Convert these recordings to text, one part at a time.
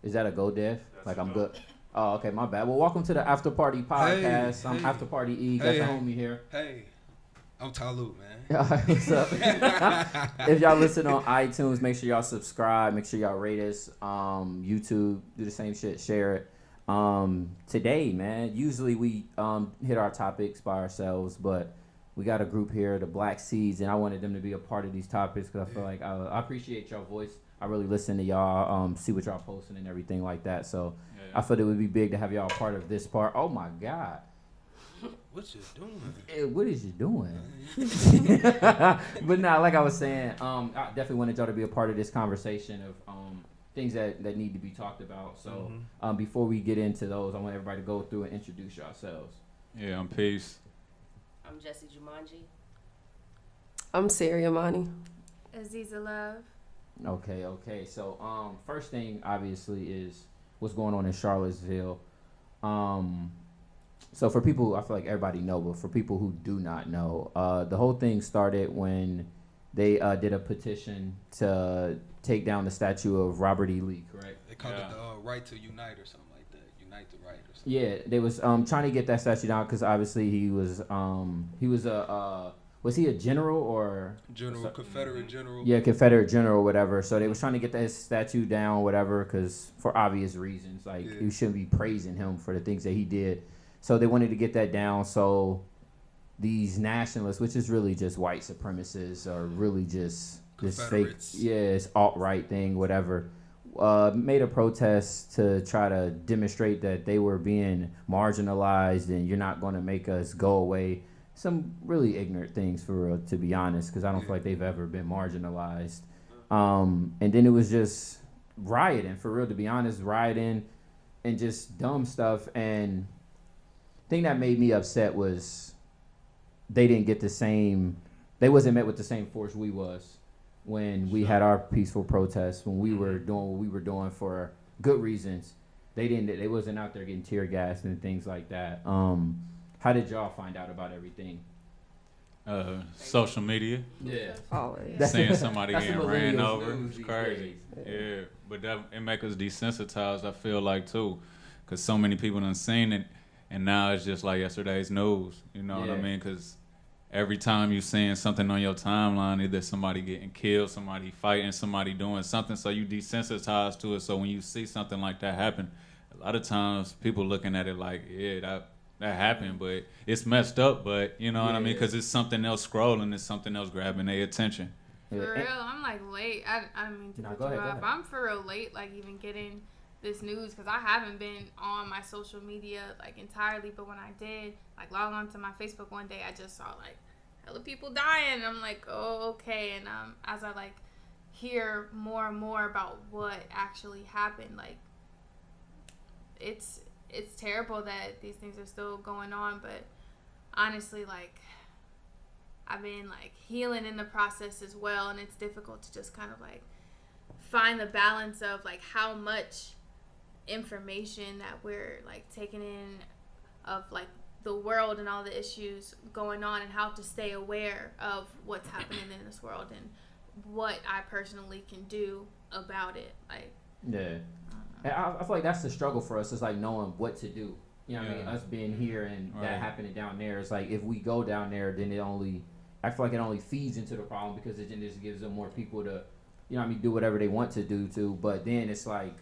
Is that a go, Dev? Like I'm good. Oh, okay, my bad. Well, welcome to the After Party Podcast. I'm After Party E. Got the homie here. Hey, I'm Taluk, man. What's up? If y'all listen on iTunes, make sure y'all subscribe. Make sure y'all rate us. YouTube, do the same shit. Share it. Today, man, usually we hit our topics by ourselves, but we got a group here, the Blvck Seeds, and I wanted them to be a part of these topics because I feel like I appreciate y'all voice. I really listen to y'all, see what y'all posting and everything like that. So I thought it would be big to have y'all part of this part. Oh my God. What you doing? What is you doing? But nah, like I was saying, I definitely wanted y'all to be a part of this conversation of things that need to be talked about. So before we get into those, I want everybody to go through and introduce yourselves. Yeah, I'm Peace. I'm Jesse Jumanji. I'm Sari Amani. Aziza Love. Okay. So first thing obviously is what's going on in Charlottesville. So for people, I feel like everybody know, but for people who do not know, the whole thing started when they did a petition to take down the statue of Robert E. Lee, correct? They called it the right to unite or something like that. Unite the right or something. Yeah, they was trying to get that statue down because obviously he was he a general or Confederate general? Yeah, Confederate general or whatever. So they was trying to get that statue down, whatever, because for obvious reasons, like you shouldn't be praising him for the things that he did. So they wanted to get that down. So these nationalists, which is really just white supremacists, or really just this fake, it's alt-right thing, whatever, made a protest to try to demonstrate that they were being marginalized and you're not going to make us go away. Some really ignorant things, for real, to be honest, because I don't feel like they've ever been marginalized. And then it was just rioting, for real, to be honest, rioting and just dumb stuff. And thing that made me upset was they didn't get they wasn't met with the same force we was when we had our peaceful protests, when we were doing what we were doing for good reasons. They wasn't out there getting tear gassed and things like that. How did y'all find out about everything? Social media. Yeah. Always. Seeing somebody getting ran millennials over. news It's these crazy. days. Yeah. But it make us desensitized, I feel like, too. Because so many people done seen it, and now it's just like yesterday's news. You know what I mean? Because every time you seeing something on your timeline, either somebody getting killed, somebody fighting, somebody doing something, so you desensitized to it. So when you see something like that happen, a lot of times people looking at it like, that happened, but it's messed up, but you know what I mean? Because it's something else scrolling, it's something else grabbing their attention. For real, I'm like late. I don't mean to put you off. I'm for real late, like even getting this news, because I haven't been on my social media like entirely, but when I did like log on to my Facebook one day, I just saw like hella people dying, and I'm like, oh, okay. And as I like hear more and more about what actually happened, like it's terrible that these things are still going on, but honestly, like, I've been, like, healing in the process as well, and it's difficult to just kind of, like, find the balance of, like, how much information that we're, like, taking in of, like, the world and all the issues going on, and how to stay aware of what's happening in this world and what I personally can do about it. Like, yeah. And I feel like that's the struggle for us, is like knowing what to do. You know what I mean? Us being here and that happening down there. It's like if we go down there, then I feel like it only feeds into the problem, because it just gives them more people to, you know what I mean, do whatever they want to do to. But then it's like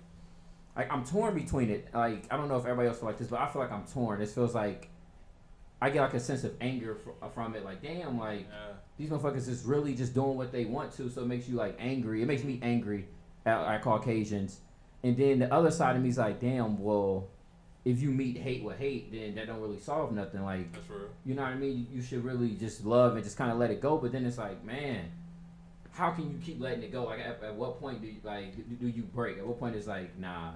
I'm torn between it. Like, I don't know if everybody else feels like this, but I feel like I'm torn. It feels like I get like a sense of anger from it. Like, damn, like these motherfuckers is really just doing what they want to. So it makes you like angry. It makes me angry at Caucasians. And then the other side of me is like, damn, well, if you meet hate with hate, then that don't really solve nothing. Like, that's real. You know what I mean? You should really just love and just kind of let it go. But then it's like, man, how can you keep letting it go? Like, at what point do you break? At what point is like, nah,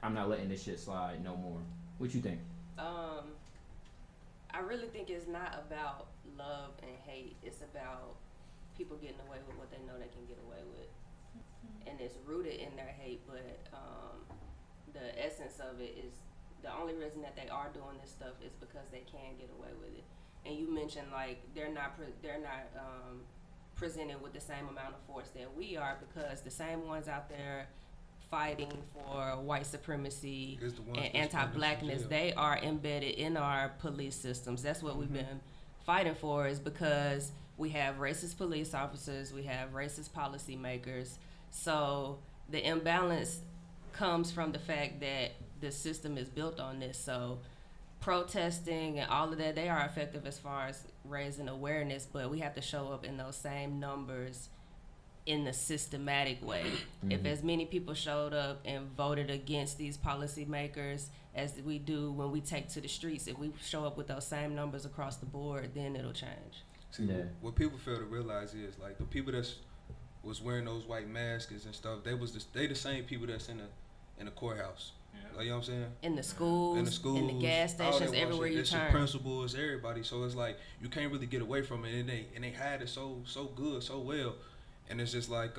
I'm not letting this shit slide no more? What you think? I really think it's not about love and hate. It's about people getting away with what they know they can get away with. And it's rooted in their hate, but the essence of it is the only reason that they are doing this stuff is because they can get away with it. And you mentioned like they're not presented with the same amount of force that we are, because the same ones out there fighting for white supremacy It's the ones and that's anti-blackness, in jail. they are embedded in our police systems. That's what we've been fighting for, is because we have racist police officers, we have racist policymakers. So the imbalance comes from the fact that the system is built on this. So protesting and all of that, they are effective as far as raising awareness, but we have to show up in those same numbers in the systematic way. If as many people showed up and voted against these policymakers as we do when we take to the streets, if we show up with those same numbers across the board, then it'll change. See, what people fail to realize is, like, the people that's was wearing those white masks and stuff, they the same people that's in the courthouse. Yeah. Like, you know what I'm saying? In the schools, in the gas stations, everywhere you turn. It's the principals, everybody. So it's like you can't really get away from it, and they hide it so good, so well. And it's just like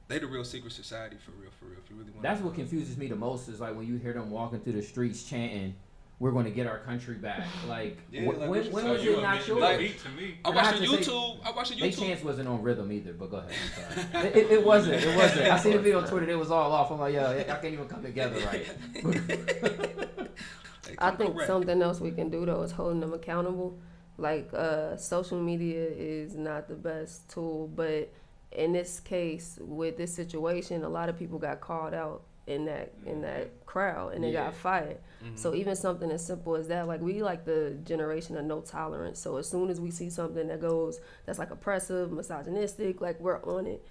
they the real secret society for real. If you really want. That's what confuses me the most is like when you hear them walking through the streets chanting, "We're going to get our country back." Like, when was it not yours? Like, I watched YouTube. They chants wasn't on rhythm either. But go ahead. I'm sorry. it wasn't. I seen the video on Twitter. It was all off. I'm like, yo, I can't even come together right. I think something else we can do though is holding them accountable. Like social media is not the best tool, but in this case, with this situation, a lot of people got called out in that crowd and they got fired. So even something as simple as that, like we like the generation of no tolerance. So as soon as we see something that's like oppressive, misogynistic, like we're on it.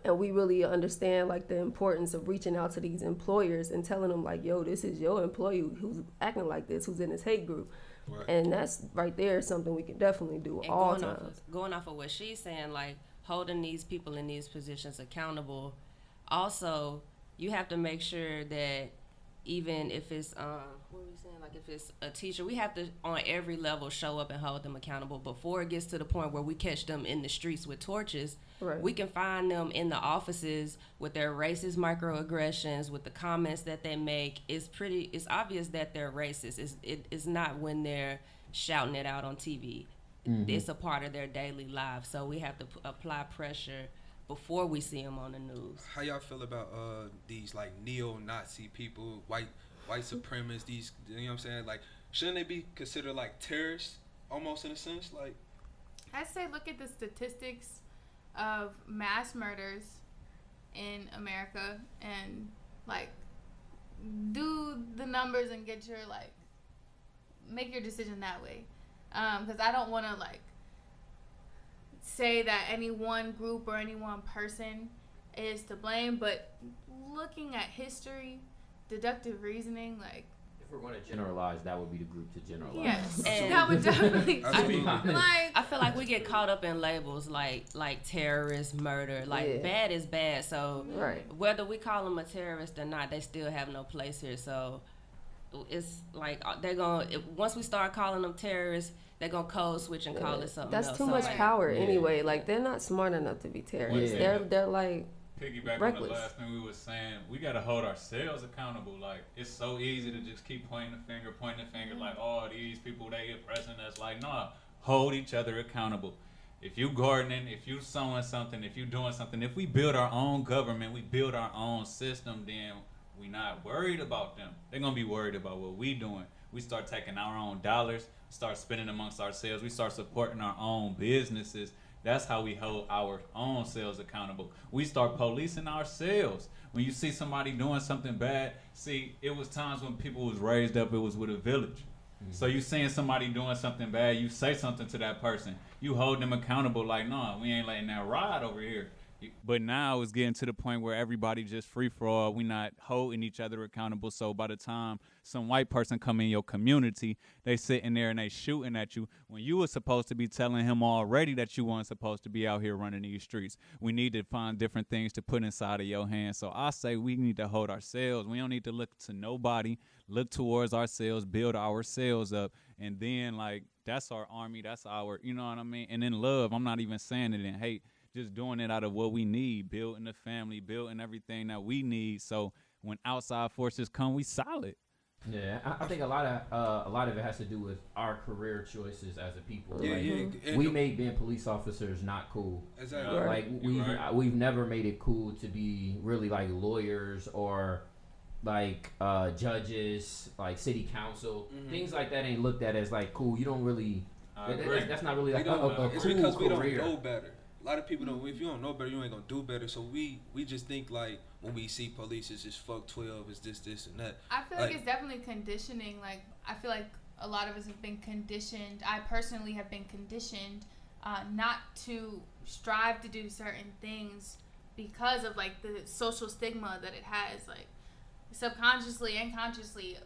And we really understand like the importance of reaching out to these employers and telling them like, yo, this is your employee who's acting like this, who's in this hate group. Right. And that's right there something we can definitely do and all times. Going off of what she's saying, like holding these people in these positions accountable. Also, you have to make sure that even if it's what were we saying? Like if it's a teacher, we have to on every level show up and hold them accountable before it gets to the point where we catch them in the streets with torches. Right. We can find them in the offices with their racist microaggressions, with the comments that they make. It's obvious that they're racist. It's not when they're shouting it out on TV. It's a part of their daily life. So we have to apply pressure before we see them on the news. How y'all feel about these like neo-Nazi people, white supremacists? These, you know what I'm saying? Like, shouldn't they be considered like terrorists, almost in a sense? Like, I'd say look at the statistics of mass murders in America and like do the numbers and get your like make your decision that way. Because I don't want to like say that any one group or any one person is to blame, but looking at history, deductive reasoning, like if we're going to generalize, that would be the group to generalize. Yes, and that would definitely. I feel like we get caught up in labels like terrorist, murder. Like bad is bad. So whether we call them a terrorist or not, they still have no place here. So it's like they're gonna once we start calling them terrorists, they're gonna code switch and call it something else. That's too much power anyway. Like they're not smart enough to be terrorists. They're like piggyback reckless. On the last thing we were saying, we gotta hold ourselves accountable. Like it's so easy to just keep pointing the finger like, oh, these people they oppressing us. Like, nah, hold each other accountable. If you gardening, if you sowing something, if you doing something, if we build our own government, we build our own system, then we not worried about them. They're gonna be worried about what we doing. We start taking our own dollars, start spending amongst ourselves. We start supporting our own businesses. That's how we hold our own selves accountable. We start policing ourselves. When you see somebody doing something bad, see, it was times when people was raised up, it was with a village. So you seeing somebody doing something bad, you say something to that person. You hold them accountable like, no, we ain't letting that ride over here. But now it's getting to the point where everybody just free for all. We not holding each other accountable. So by the time some white person come in your community, they sitting there and they shooting at you when you were supposed to be telling him already that you weren't supposed to be out here running these streets. We need to find different things to put inside of your hands. So I say we need to hold ourselves. We don't need to look to nobody. Look towards ourselves, build ourselves up. And then like that's our army. That's our, you know what I mean? And in love, I'm not even saying it in hate. Just doing it out of what we need, building the family, building everything that we need. So when outside forces come, we solid. Yeah, I think a lot of it has to do with our career choices as a people. Yeah, like, yeah. We made being police officers not cool. Exactly. Like we've never made it cool to be really like lawyers or like judges, like city council, things like that ain't looked at as like cool. You don't really. That's not really like a it's cool because we career. don't know better. A lot of people don't. If you don't know better, you ain't gonna do better. So we just think like when we see police, it's just fuck 12, it's this and that. I feel like it's definitely conditioning. Like I feel like a lot of us have been conditioned. I personally have been conditioned not to strive to do certain things because of like the social stigma that it has. Like subconsciously and consciously,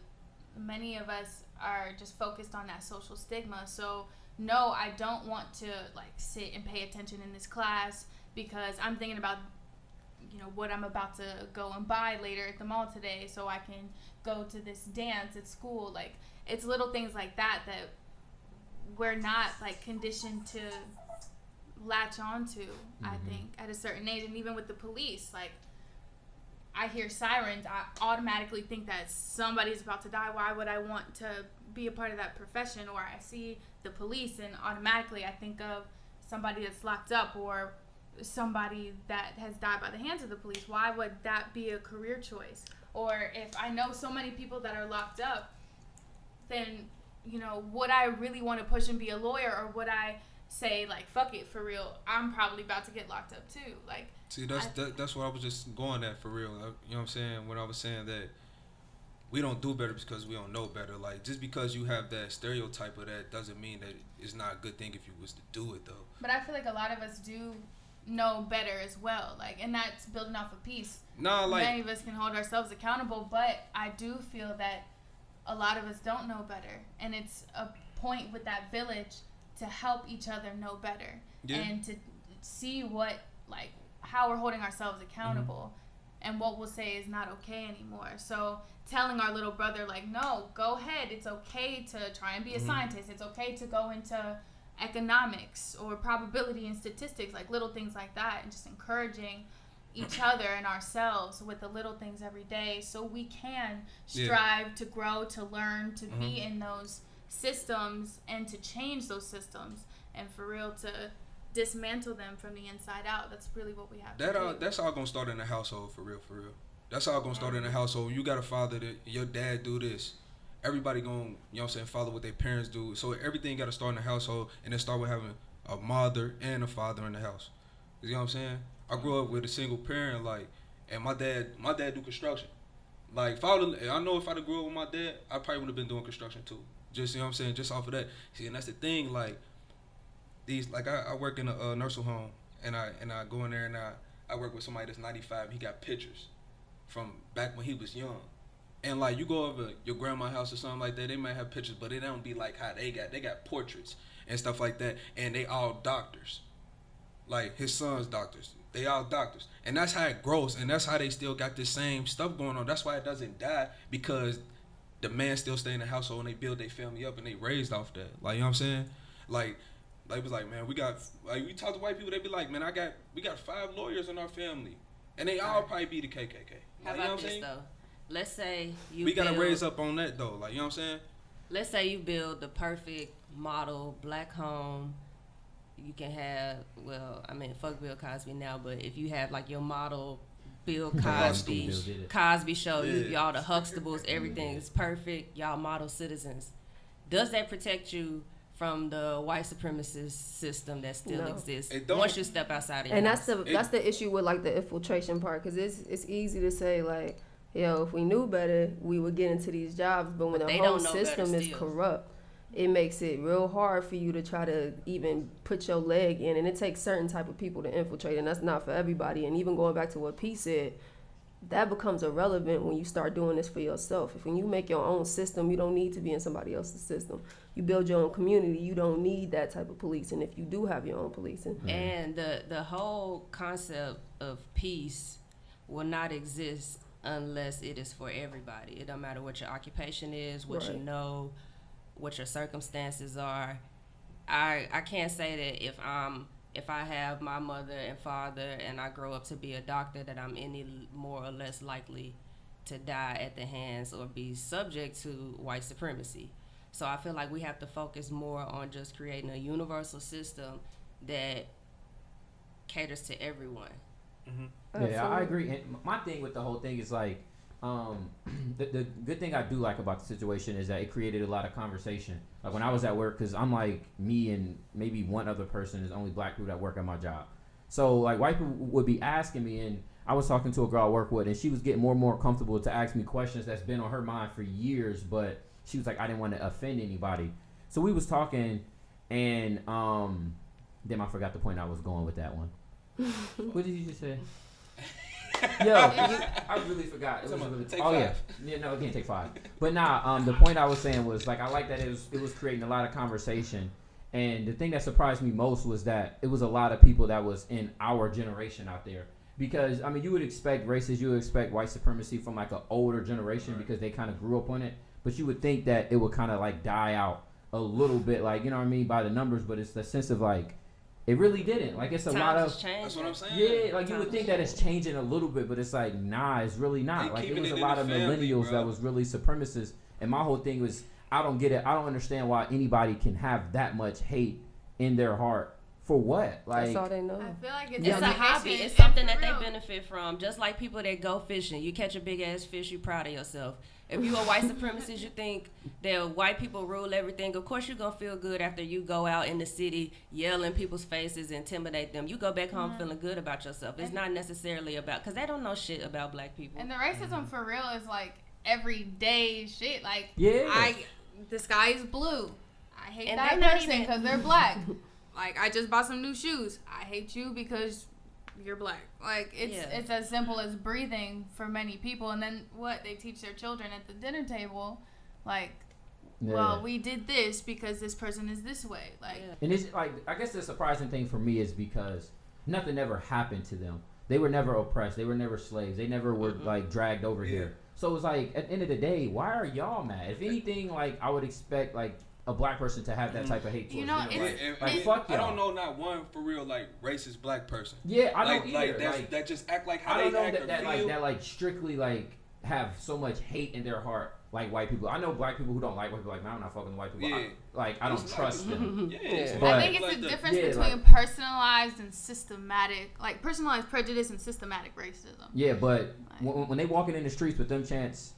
many of us are just focused on that social stigma. So no, I don't want to like sit and pay attention in this class because I'm thinking about what I'm about to go and buy later at the mall today so I can go to this dance at school. Like it's little things like that we're not like conditioned to latch onto, I think, at a certain age. And even with the police, like I hear sirens, I automatically think that somebody's about to die. Why would I want to be a part of that profession? Or I see the police and automatically I think of somebody that's locked up or somebody that has died by the hands of the police. Why would that be a career choice? Or if I know so many people that are locked up, then would I really want to push and be a lawyer, or would I say like fuck it, for real, I'm probably about to get locked up too? Like, see, that's what I was just going at, for real. You know what I'm saying? When I was saying that we don't do better because we don't know better. Like, just because you have that stereotype of that doesn't mean that it's not a good thing if you was to do it, though. But I feel like a lot of us do know better as well. Like, and that's building off of peace. No, like, many of us can hold ourselves accountable, but I do feel that a lot of us don't know better. And it's a point with that village to help each other know better. Yeah. And to see how we're holding ourselves accountable. And what we'll say is not okay anymore. So telling our little brother, like, no, go ahead. It's okay to try and be a scientist. It's okay to go into economics or probability and statistics, like little things like that, and just encouraging each other and ourselves with the little things every day so we can strive to grow, to learn, to be in those systems and to change those systems and for real to dismantle them from the inside out. That's really what we have to do. That's all gonna start in the household, for real. That's all gonna start in the household. You got a father that your dad do this. Everybody gonna, you know what I'm saying, follow what their parents do. So everything gotta start in the household, and then start with having a mother and a father in the house. You know what I'm saying? I grew up with a single parent, like, and my dad do construction. Like, I know if I'd have grew up with my dad, I probably would have been doing construction too. Just, you know what I'm saying, just off of that. See, and that's the thing, like, I work in a nursing home, and I go in there and I work with somebody that's 95. He got pictures from back when he was young, and like you go over your grandma's house or something like that, they might have pictures, but it don't be like how they got portraits and stuff like that, and they all doctors, like his son's doctors. They all doctors, and that's how it grows, and that's how they still got this same stuff going on. That's why it doesn't die, because the man still stay in the household and they build their family up and they raised off that. Like, you know what I'm saying? Like, they was like, man, we talk to white people, they be like, man, we got 5 lawyers in our family, and they all probably be the KKK. How like, about you know what this, saying? though? Let's say we gotta raise up on that, though. Like, you know what I'm saying? Let's say you build the perfect model black home. You can have, well, I mean, fuck Bill Cosby now, but if you have like your model Bill Cosby show, y'all the Huxtables, everything is perfect, y'all model citizens. Does that protect you from the white supremacist system that still exists once you step outside of your house? That's the issue with like the infiltration part, because it's easy to say like, yo, if we knew better, we would get into these jobs, but when the whole system is corrupt, it makes it real hard for you to try to even put your leg in, and it takes certain type of people to infiltrate, and that's not for everybody. And even going back to what P said, that becomes irrelevant when you start doing this for yourself. If when you make your own system, you don't need to be in somebody else's system. You build your own community, you don't need that type of policing if you do have your own policing. And the whole concept of peace will not exist unless it is for everybody. It don't matter what your occupation is, what you know, what your circumstances are. I can't say that if I have my mother and father and I grow up to be a doctor, that I'm any more or less likely to die at the hands or be subject to white supremacy. So I feel like we have to focus more on just creating a universal system that caters to everyone. Mm-hmm. Yeah, I agree. And my thing with the whole thing is like, the good thing I do like about the situation is that it created a lot of conversation. Like when I was at work, because I'm like, me and maybe one other person is the only black people that work at my job. So like white people would be asking me, and I was talking to a girl I work with, and she was getting more and more comfortable to ask me questions that's been on her mind for years, but she was like, I didn't want to offend anybody. So we was talking, and then I forgot the point I was going with that one. What did you just say? Yo, I really forgot. It was really, yeah, no, it can't take 5. But the point I was saying was like I like that it was creating a lot of conversation, and the thing that surprised me most was that it was a lot of people that was in our generation out there. Because I mean, you would expect racists, you would expect white supremacy from like an older generation because they kind of grew up on it. But you would think that it would kind of like die out a little bit, like, you know what I mean, by the numbers. But it's the sense of like, it really didn't. Like, it's a lot of. That's what I'm saying. Yeah, like you would think that it's changing a little bit, but it's like, nah, it's really not. Like, it was a lot of millennials that was really supremacists. And my whole thing was, I don't get it. I don't understand why anybody can have that much hate in their heart. For what? Like, that's all they know. I feel like it's a hobby. It's something that they benefit from. Just like people that go fishing. You catch a big ass fish, you proud of yourself. If you a white supremacist, you think that white people rule everything. Of course, you're going to feel good after you go out in the city, yell in people's faces, intimidate them. You go back home feeling good about yourself. It's not necessarily about, because they don't know shit about black people. And the racism for real is like everyday shit. Like, yeah. The sky is blue. I hate And that they're not person even- because they're black. Like, I just bought some new shoes. I hate you because you're black. Like, it's as simple as breathing for many people. And then what? They teach their children at the dinner table, like, well, we did this because this person is this way. Like, and it's like, I guess the surprising thing for me is because nothing ever happened to them. They were never oppressed. They were never slaves. They never were like dragged over here. So it was like, at the end of the day, why are y'all mad? If anything, like, I would expect like a black person to have that type of hate towards them. Like, fuck y'all. I don't know not one for real like racist black person. Yeah, I don't either. Like, that just act like how I don't they know act that or feel. like strictly like have so much hate in their heart like white people. I know black people who don't like white people. Like, man, I'm not fucking with white people. Yeah. I don't trust them. Yeah, I think it's the difference between personalized and systematic, like personalized prejudice and systematic racism. Yeah, but when they walking in the streets with them chants,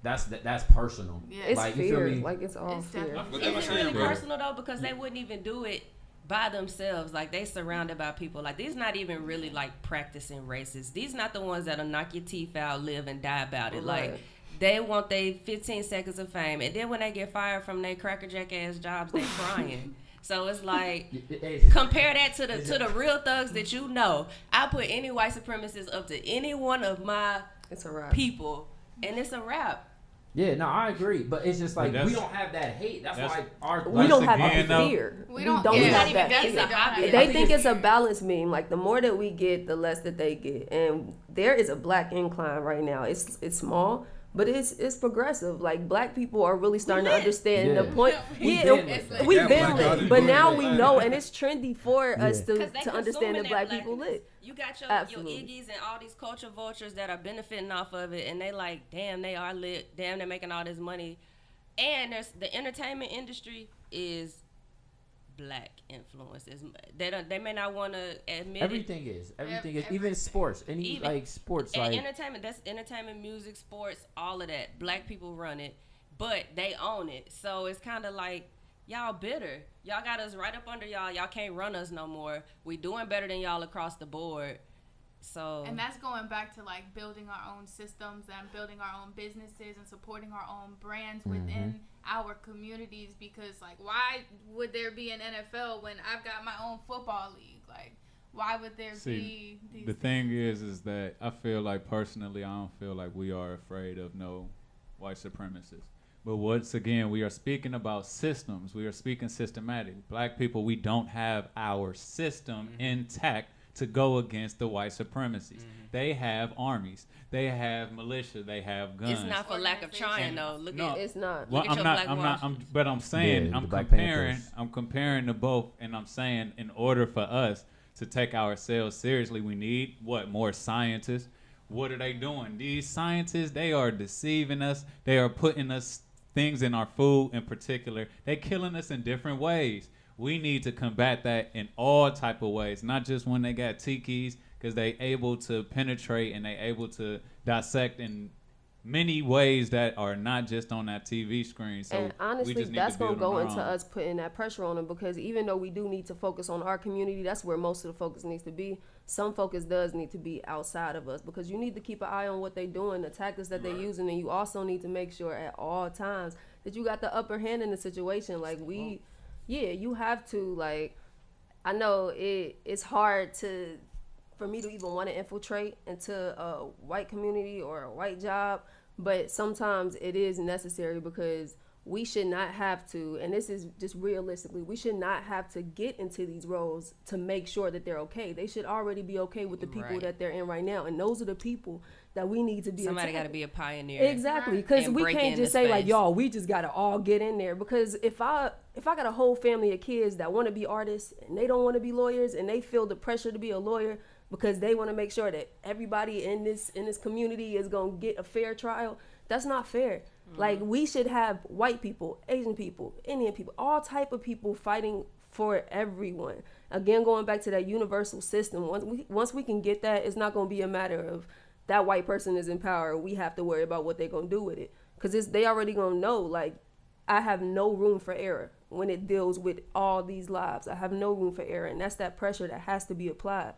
that's personal. Yeah. It's like, fear. You feel me? Like, it's all fear. It's really personal though, because they wouldn't even do it by themselves. Like, they surrounded by people. Like, these not even really like practicing racists. These not the ones that'll knock your teeth out, live and die about it. Right. Like, they want their 15 seconds of fame, and then when they get fired from their crackerjack ass jobs, they crying. So it's like, compare that to the real thugs that you know. I put any white supremacist up to any one of my people, and it's a wrap. Yeah, no, I agree, but it's just like we don't have that hate. That's why we don't have that fear. We don't have that fear. They think it's a balance meme. Like, the more that we get, the less that they get, and there is a black incline right now. It's small, but it's progressive. Like, black people are really starting to understand the point. We've been lit, but now we know, and it's trendy for us to understand that black people lit. You got your Iggies and all these culture vultures that are benefiting off of it, and they like, damn, they are lit. Damn, they're making all this money. And there's the entertainment industry is black influence. They may not want to admit everything is even sports. Sports like entertainment. That's entertainment, music, sports, all of that. Black people run it, but they own it. So it's kind of like, y'all bitter. Y'all got us right up under y'all. Y'all can't run us no more. We doing better than y'all across the board. So, and that's going back to like building our own systems and building our own businesses and supporting our own brands within our communities. Because like, why would there be an NFL when I've got my own football league? Like, why would there be these the thing is that I feel like personally, I don't feel like we are afraid of no white supremacists. But once again, we are speaking about systems. We are speaking systematic. Black people, we don't have our system intact to go against the white supremacies. They have armies. They have militia. They have guns. It's not for lack of trying, though. It's not. Well, I'm saying, I'm comparing the both, and I'm saying, in order for us to take ourselves seriously, we need more scientists. what are they doing? These scientists, they are deceiving us. They are putting us things in our food in particular. They're killing us in different ways. We need to combat that in all type of ways, not just when they got tikis, because they able to penetrate and they able to dissect in many ways that are not just on that TV screen. So and honestly, we just need that's to going to go build into them us putting that pressure on them, because even though we do need to focus on our community, that's where most of the focus needs to be. Some focus does need to be outside of us, because you need to keep an eye on what they're doing, the tactics that they're using, and you also need to make sure at all times that you got the upper hand in the situation. Like you have to, like, I know it's hard for me to even want to infiltrate into a white community or a white job, but sometimes it is necessary, because we should not have to, and this is just realistically, we should not have to get into these roles to make sure that they're okay. They should already be okay with the people that they're in right now, and those are the people that we need to be. Somebody got to be a pioneer. Exactly, because we can't just say like, y'all, we just got to all get in there, because if I got a whole family of kids that want to be artists and they don't want to be lawyers, and they feel the pressure to be a lawyer because they want to make sure that everybody in this community is going to get a fair trial, that's not fair. Like, we should have white people, Asian people, Indian people, all type of people fighting for everyone. Again, going back to that universal system, once we can get that, it's not going to be a matter of that white person is in power, we have to worry about what they're going to do with it, because they already going to know, like, I have no room for error when it deals with all these lives. I have no room for error, and that's that pressure that has to be applied.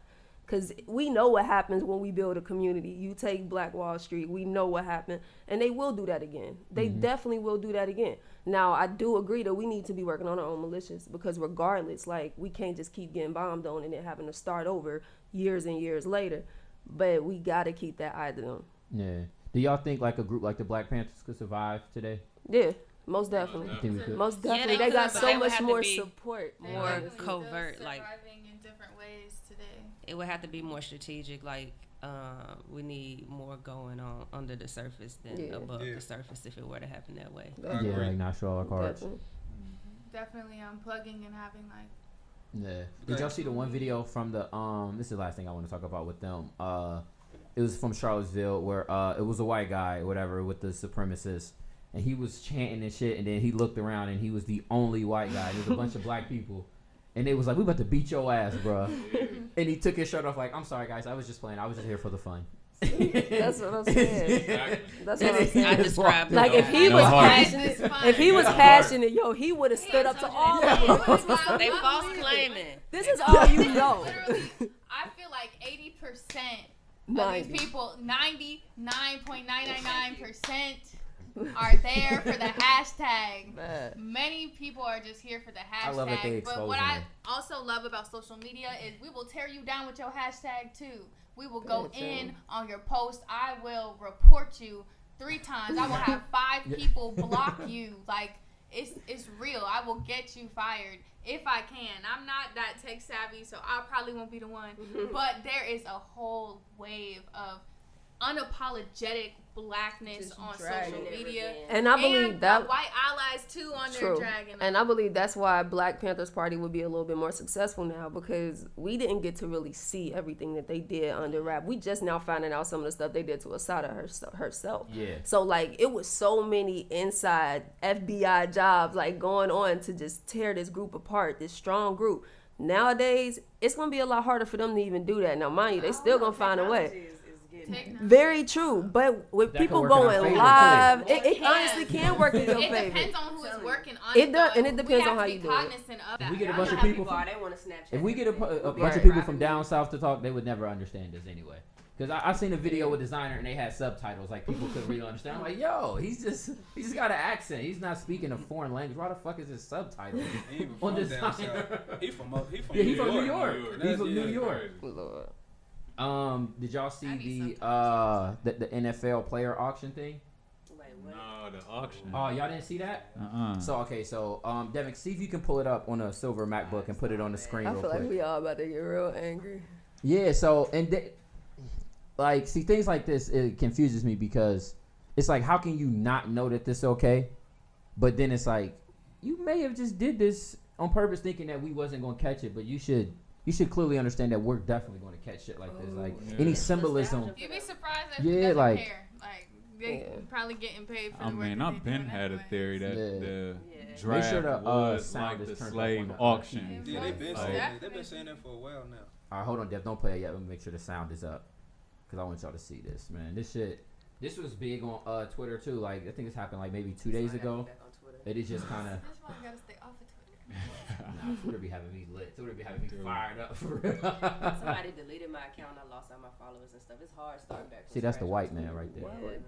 Because we know what happens when we build a community. You take Black Wall Street, we know what happened. And they will do that again. They definitely will do that again. Now, I do agree that we need to be working on our own militias, because regardless, like, we can't just keep getting bombed on and then having to start over years and years later. But we got to keep that eye to them. Yeah. Do y'all think, like, a group like the Black Panthers could survive today? Yeah. Most definitely. Most definitely. They got so much more support. More covert, like, surviving in different ways today. It would have to be more strategic. Like, we need more going on under the surface than above the surface if it were to happen that way. Yeah, like, not show all our cards. Definitely unplugging and having, like. Yeah. Did y'all see the one video from the this is the last thing I want to talk about with them. It was from Charlottesville, where it was a white guy or whatever with the supremacist, and he was chanting and shit, and then he looked around and he was the only white guy. There was a bunch of black people, and they was like, "We about to beat your ass, bro." And he took his shirt off, like, "I'm sorry, guys, I was just playing. I was just here for the fun." That's what I'm saying. That's what I'm saying. I described like, if he was passionate, yo, he would have stood up to all of them. They false claiming. This is all you know. I feel like 80% of these people, 99.999% are there for the hashtag. Many people are just here for the hashtag. I love that they expose but what them. I also love about social media is we will tear you down with your hashtag too. We will go in on your post. I will report you 3 times. I will have 5 people block you. Like, it's real. I will get you fired if I can. I'm not that tech savvy, so I probably won't be the one. But there is a whole wave of unapologetic blackness just on social media, and I believe that white allies too on their dragging. And I believe that's why Black Panthers Party would be a little bit more successful now, because we didn't get to really see everything that they did under wrap. We just now finding out some of the stuff they did to Asada herself. Yeah. So, like, it was so many inside FBI jobs, like, going on to just tear this group apart, this strong group. Nowadays, it's gonna be a lot harder for them to even do that. Now, mind you, they still gonna find a way. Very true, but with that people going live, it honestly can work in your favor. It depends on who is working on it. Does, and it depends on how you do it. If we get a bunch of people, if we get a bunch of people from down south to talk, they would never understand us anyway. Because I seen a video with Designer and they had subtitles, like people couldn't really understand. I'm like, yo, he's just got an accent. He's not speaking a foreign language. Why the fuck is his subtitles on Designer? He from New York. He's from New York. Lord. Did y'all see the NFL player auction thing? No, the auction. Oh, y'all didn't see that? So Devin, see if you can pull it up on a silver MacBook and put it on the screen real quick. I feel like we all about to get real angry. Yeah, so, like, see, things like this, it confuses me, because it's like, how can you not know that this is okay? But then it's like, you may have just did this on purpose thinking that we wasn't going to catch it, but you should you should clearly understand that we're definitely going to catch shit like this. Like any symbolism. You'd be surprised if yeah, doesn't like care. Like they probably getting paid for the I work mean, that I've they been doing had a anyway. theory that the Make draft sure the, was sound like is the turned up slave on the auction. Yeah, they've been Like- saying that. They've been saying that for a while now. All right, hold on, Dev. Don't play it yet. Let me make sure the sound is up because I want y'all to see this, man. This shit. This was big on Twitter too. Like I think this happened like maybe 2 days ago. It is just kind of. That's why I gotta stay off of Twitter. Nah, Twitter be having me lit. Twitter be having me fired up for real. Somebody deleted my account. I lost all my followers and stuff. It's hard starting back. See, that's the white man right there. Yeah,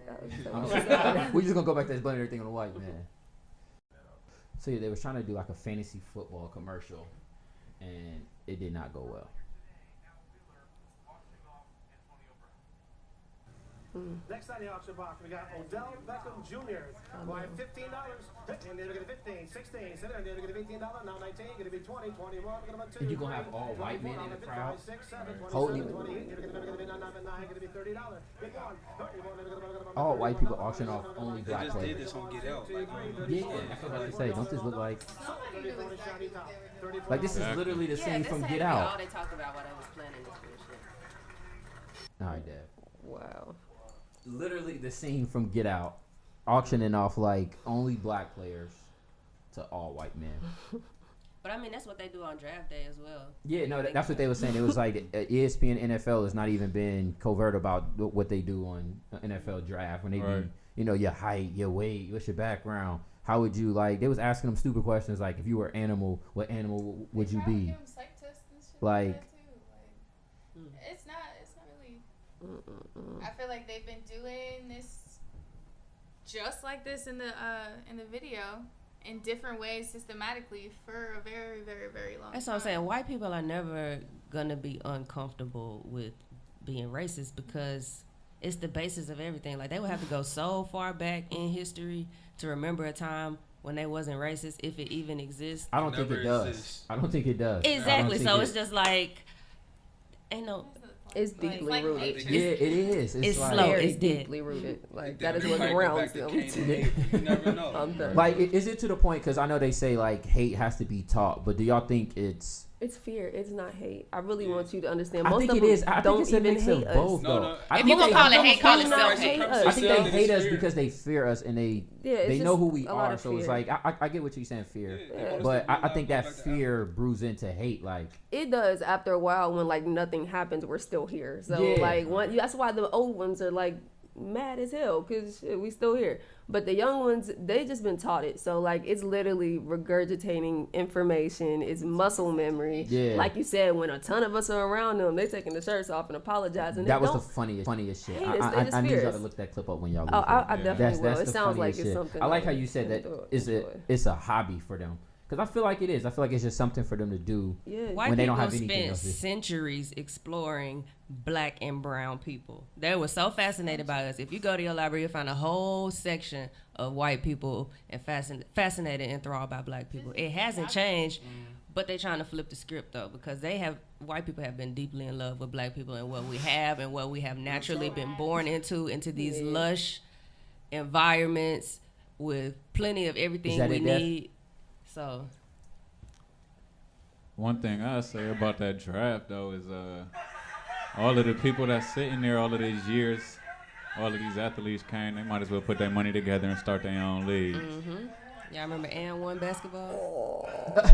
man. We're just gonna go back to this blame everything on the white man. So yeah, they was trying to do like a fantasy football commercial, and it did not go well. Next on the auction block, we got Odell Beckham Jr. Buying $15. And they're going to 15, 16, 17, they're going to $18, now 19, going to be 20, 21, going to 2. And you gonna have all white men in the crowd 6, 7, 27, holding 28, you're going to be 9, going to be $30. Big one, 31, all white people auction off only They black just did players. this on Get Out. Like, Yeah, that's what I was about to say. Don't this look like this is literally the scene this from had Get to be all Out? they talked about while they was planning this bullshit. All right, Dad. Wow. Literally the scene from Get Out, auctioning off like only black players to all white men. But I mean, that's what they do on draft day as well. Yeah, no, that's what they were saying. It was like ESPN NFL has not even been covert about what they do on NFL draft when they do, you know, your height, your weight, what's your background. How would you like? They was asking them stupid questions like, if you were an animal, what animal would you be? Like, It's not really. I feel like they've been doing this just like this in the video in different ways systematically for a very, very, very long time. That's what I'm saying. White people are never gonna be uncomfortable with being racist because it's the basis of everything. Like they would have to go so far back in history to remember a time when they wasn't racist, if it even exists. I don't think it does. exists. I don't think it does. Exactly. So it's just like ain't no. It's deeply like rooted. nature. Yeah, it is. It's like, slow. Very It's dead. deeply rooted. Like They that is might what go grounds back to them. Cain and Abel. You never know. I'm done. Like, is it to the point? Because I know they say like hate has to be taught, but do y'all think it's? It's fear. It's not hate. I really want you to understand. I Most think of it them is. I think don't it's a even mix hate of us. both, No, though. no. I If think you gonna they- call it hate, call it do not self hate hate. us. I think they hate us fear. because they fear us and they It's they know just who we a lot are. of So it's fear. like I get what you're saying, fear, Yeah. but I Honestly, think we're that not going back to fear brews into hate. Like It does after a while when like nothing happens, we're still here. So Yeah. like that's why the old ones are like mad as hell because we still here. But the young ones, they just been taught it. So like it's literally regurgitating information. It's muscle memory. Yeah. Like you said, when a ton of us are around them, they taking the shirts off and apologizing. that They was the don't- funniest shit. hate us, they just I need fear y'all us. to look that clip up when y'all. Oh, leave I it. definitely will. It the sounds like funniest it's shit. something. I like how that you said that enjoy. it's a hobby for them. Because I feel like it is. I feel like it's just something for them to do. Yeah. White When they people don't have anything spent else to- centuries exploring black and brown people. They were so fascinated by us. If you go to your library, you'll find a whole section of white people and fascinated and enthralled by black people. It hasn't changed, but they're trying to flip the script though because white people have been deeply in love with black people and what we have and what we have naturally been born into these lush environments with plenty of everything that we it, Def? need. So One thing I say about that draft though is all of the people that's sitting there all of these years, all of these athletes came, they might as well put their money together and start their own league. y'all remember and one basketball? I'm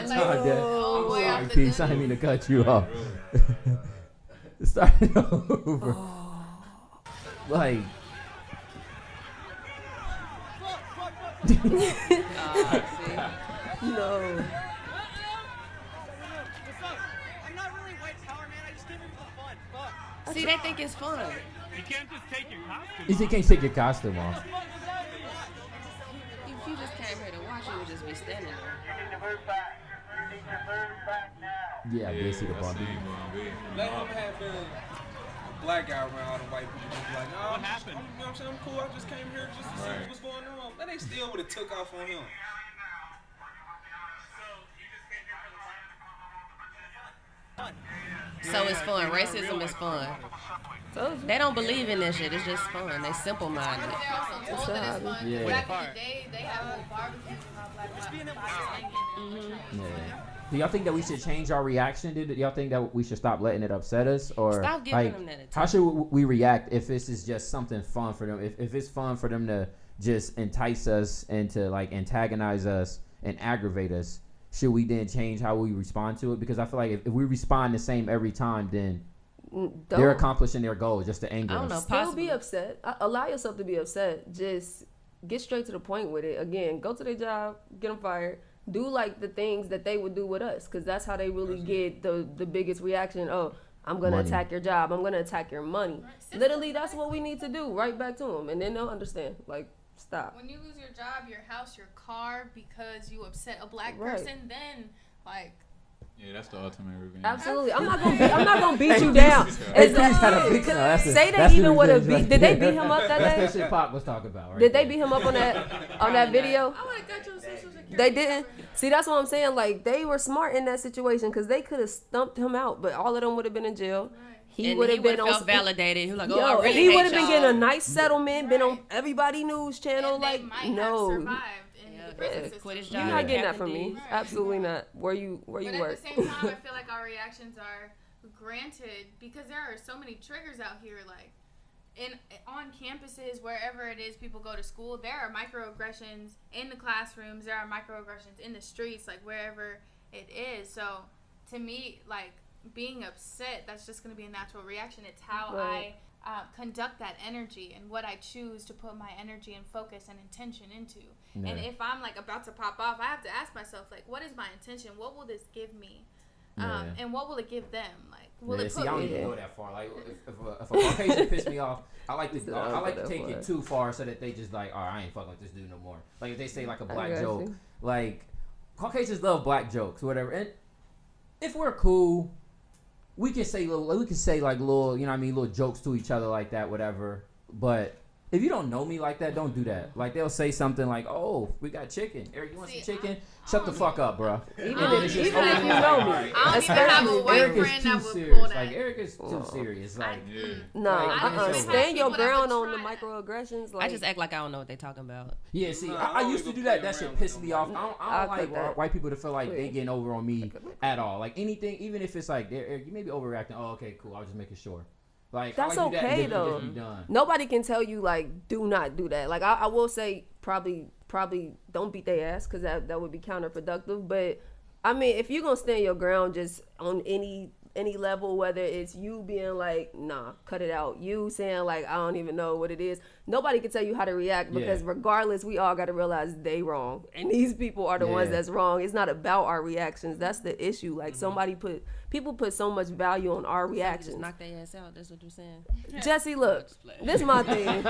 sorry, Peace. I didn't mean to cut you off. Start it over. Like. No. I'm not really white power, man. I just came here for the fun. Fuck. See, they think it's fun. You can't just take your costume. You can't take your costume off. If you just came here to watch, you would just be standing there. Yeah, I did see the I ball. seen one. Let him have been a black guy around all the white people. Just be like, nah, What happened? You know what I'm saying? I'm cool. I just came here just to see what's going on. But they still would have took off on him. So it's fun. Racism is fun. They don't believe in this shit. It's just fun. They simple-minded. They're also told that it's fun. Yeah. Back in the day, they have a barbecue and all black people. Yeah. Do y'all think that we should change our reaction? Do y'all think that we should stop letting it upset us, or stop giving them that attention? How should we react if this is just something fun for them? If it's fun for them to just entice us and to like antagonize us and aggravate us, should we then change how we respond to it? Because I feel like if we respond the same every time, then they're accomplishing their goal just to anger us. Still be upset. Allow yourself to be upset. Just get straight to the point with it. Again, go to their job, get them fired. Do like the things that they would do with us, because that's how they really get the biggest reaction. Oh, I'm going to attack your job. I'm going to attack your money. Right. Literally, that's what we need to do. Right back to them. And then they'll understand. Like, stop. When you lose your job, your house, your car, because you upset a black person, then, like... Yeah, that's the ultimate revenge. Absolutely. I'm not gonna beat you down. Say they even would have beat. Did they beat him up that day? That's what Pop was talking about. Right did they beat him up on that video? I would have got your social security. They didn't. See, that's what I'm saying. Like, they were smart in that situation because they could have stumped him out, but all of them would have been in jail. Right. He would have been felt validated. He was like, oh, I really he would have hate been y'all. getting a nice settlement. Been on everybody news channel. And like, they might no. have survived in the prison system. Quit his You're job. not getting that from Captain me. D. Right. Absolutely not. Where you But work. at the same time, I feel like our reactions are granted because there are so many triggers out here. Like on campuses, wherever it is, people go to school. There are microaggressions in the classrooms. There are microaggressions in the streets, like wherever it is. So to me, like being upset, that's just going to be a natural reaction. It's how I conduct that energy and what I choose to put my energy and focus and intention into. Yeah. And if I'm like about to pop off, I have to ask myself, like, what is my intention? What will this give me? And what will it give them? Like, will it put I don't even go that far. Like, if a Caucasian piss me off, I like to take it too far so that they just like, all right, I ain't fucking with this dude no more. Like, if they say like a black joke, like Caucasians love black jokes, or whatever. And if we're cool, we can say little, you know what I mean, little jokes to each other like that, whatever. But if you don't know me like that, don't do that. Like, they'll say something like, oh, we got chicken. Eric, you want some chicken? Shut the fuck up, bro. Even if you know me. I don't even have a white friend that would pull that. Like, Eric is too serious. Like, stand your ground on the microaggressions. Like, I just act like I don't know what they're talking about. Yeah, see, I used to do that. That shit pissed me off. I don't like white people to feel like they getting over on me at all. Like, anything, even if it's like, Eric, you may be overreacting. Oh, okay, cool. I was just making sure. Like, that's like okay though. Nobody can tell you like do not do that. Like I will say probably don't beat their ass because that would be counterproductive. But I mean, if you're gonna stand your ground just on any level, whether it's you being like nah, cut it out, you saying like I don't even know what it is, nobody can tell you how to react because regardless, we all got to realize they wrong and these people are the ones that's wrong. It's not about our reactions. That's the issue. Like people put so much value on our reactions. Just knock their ass out. That's what you're saying. Jesse, look, this is my thing.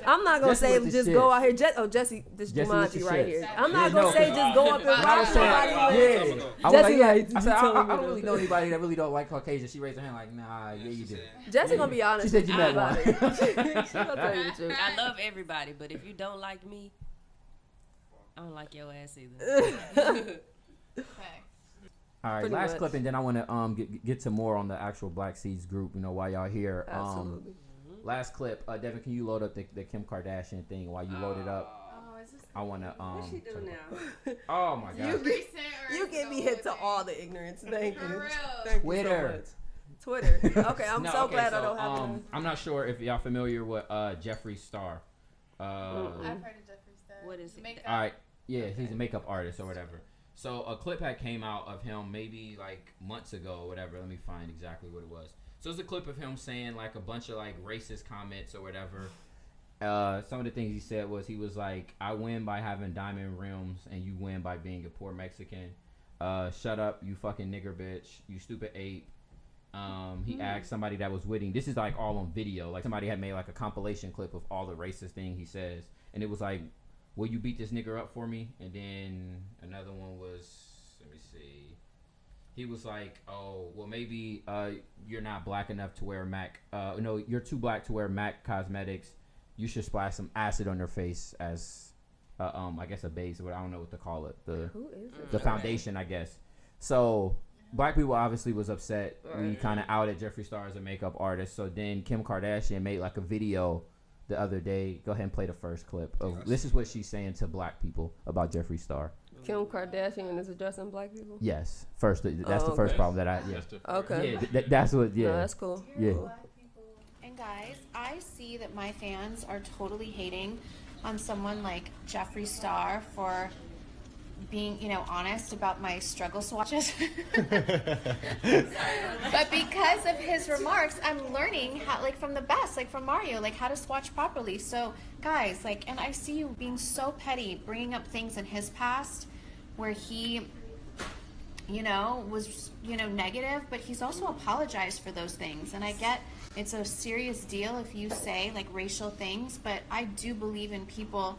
I'm not gonna say just go out here. Jesse, this is Jumanji right here. I'm not gonna say just go up and rob somebody. Jesse, I don't really know anybody that really don't like Caucasian. She raised her hand like, nah, yeah, you do. Jesse gonna be honest. She said you met one. She gonna tell you the truth. I love everybody, but if you don't like me, I don't like your ass either. All right, last clip, and then I want to get to more on the actual Blvck Seeds group. You know, while y'all here. Absolutely. Last clip, Devin, can you load up the Kim Kardashian thing while you load it up? Oh, is this? I want to. What she do now? Oh my God. You get me hit to all the ignorance. Thank you. For real. Thank Twitter. You so much. Twitter. Okay, I'm so glad I don't have one. I'm not sure if y'all familiar with Jeffree Star. I've heard of Jeffree Star. What is it? All right. Yeah, he's a makeup artist or whatever. So a clip had came out of him maybe like months ago or whatever. Let me find exactly what it was. So it's a clip of him saying like a bunch of like racist comments or whatever. Some of the things he said was he was like, I win by having diamond rims and you win by being a poor Mexican. Shut up, you fucking nigger bitch. You stupid ape. He asked somebody that was with him. This is like all on video. Like somebody had made like a compilation clip of all the racist thing he says. And it was like, will you beat this nigger up for me? And then another one was, let me see. He was like, oh, well, maybe you're not black enough to wear MAC. No, you're too black to wear MAC cosmetics. You should splash some acid on your face as, I guess, a base. Or I don't know what to call it. The foundation, I guess. So black people obviously was upset. We kind of outed Jeffree Star as a makeup artist. So then Kim Kardashian made like a video the other day. Go ahead and play the first clip. This is what she's saying to black people about Jeffree Star. Kim Kardashian is addressing black people? Yes. First, that's the first problem that I. Yeah. Okay. Yeah, that's what. Yeah. No, that's cool. Yeah. Cool. And guys, I see that my fans are totally hating on someone like Jeffree Star for being, honest about my struggle swatches. But because of his remarks, I'm learning how, from the best, from Mario, how to swatch properly. So, guys, and I see you being so petty, bringing up things in his past where he, was, negative, but he's also apologized for those things. And I get it's a serious deal if you say, racial things, but I do believe in people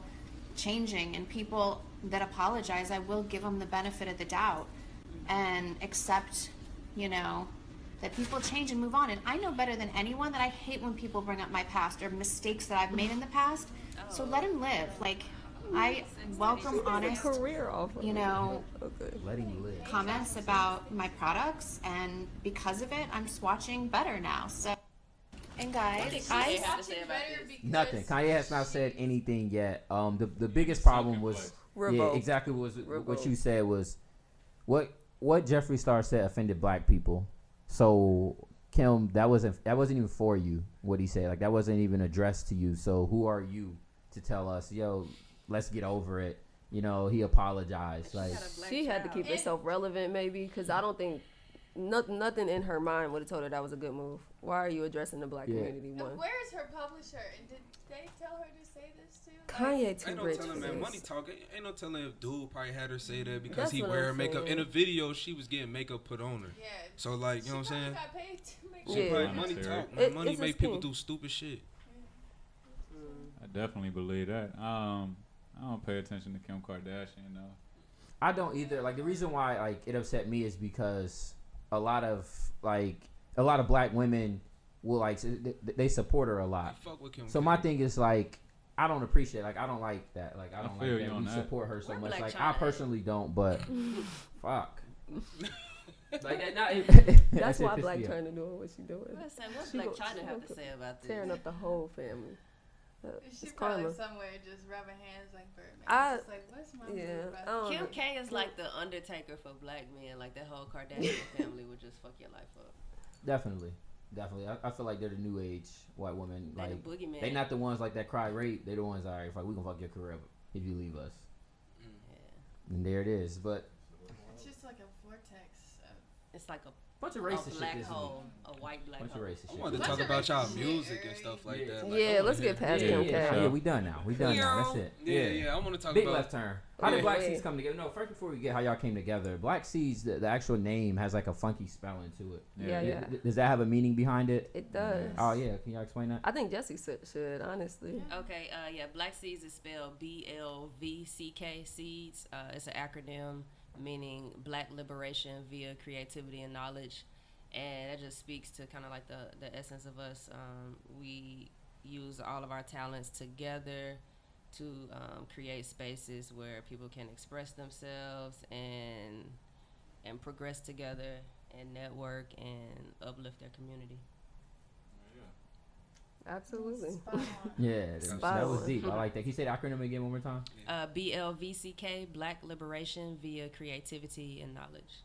changing, and people that apologize, I will give them the benefit of the doubt and accept, that people change and move on. And I know better than anyone that I hate when people bring up my past or mistakes that I've made in the past. So let him live. I welcome honest, career offer. Comments about my products, and because of it, I'm swatching better now. So, and guys, Nothing. Kanye has not said anything yet. The biggest problem was exactly what you said was what Jeffree Star said offended black people. So Kim, that wasn't even for you. What he said, that wasn't even addressed to you. So who are you to tell us, yo, let's get over it? He apologized. She had to keep herself relevant, maybe, because I don't think nothing in her mind would have told her that was a good move. Why are you addressing the black community? Where's her publisher? And did they tell her to say this too? Kanye too ain't rich. No telling, man. Money talk. Ain't no telling if dude probably had her say that because That's he what wear I'm makeup. saying. In a video, she was getting makeup put on her. Yeah. So you know what I'm saying? Got paid to make She probably Yeah. money talk. It- Money it's make his people thing. do stupid shit. I definitely believe that. I don't pay attention to Kim Kardashian though. I don't either. The reason why it upset me is because a lot of black women will they support her a lot. Fuck with Kim So K. my thing is I don't appreciate I don't like that. I don't feel like you that on we that. support her so We're much. Black I China. personally don't, but fuck. That's why Black China doing what she doing. What's She Black go- China she have go- to say about this? Tearing up the whole family. She It's probably karma. somewhere just rubbing hands like Birdman. I- Just what's my Yeah, move I about don't this? know. Kim K is like the Undertaker for black men. That whole Kardashian family would just fuck your life up. Definitely. I feel like they're the new age white women. They the boogeyman. They not the ones that cry rape. They the ones that are we gonna fuck your career up if you leave us. Yeah. And there it is. But It's just like a vortex. It's like a bunch of racist black shit. Isn't hole, it? a white black Bunch hole. of racist I shit. wanted to Bunch talk of about y'all racist music shit, and stuff right? like that. Yeah, let's get past Yeah, Kim yeah, K. Yeah, we done now. That's it. Yeah. I want to talk Big about. left turn. How did Yeah. Blvck Seeds come together? No, first before we get how y'all came together, Blvck Seeds, the actual name has a funky spelling to it. Yeah. Does that have a meaning behind it? It does. Oh yeah, can y'all explain that? I think Jesse should honestly. Okay, Blvck Seeds is spelled Blvck Seeds. It's an acronym meaning Black Liberation via Creativity and Knowledge, and that just speaks to kind of the essence of us. We use all of our talents together to create spaces where people can express themselves and progress together and network and uplift their community. Absolutely. Spot on. Yeah, Spot that was on. deep. I like that. Can you say the acronym again one more time? BLVCK, Black Liberation via Creativity and Knowledge.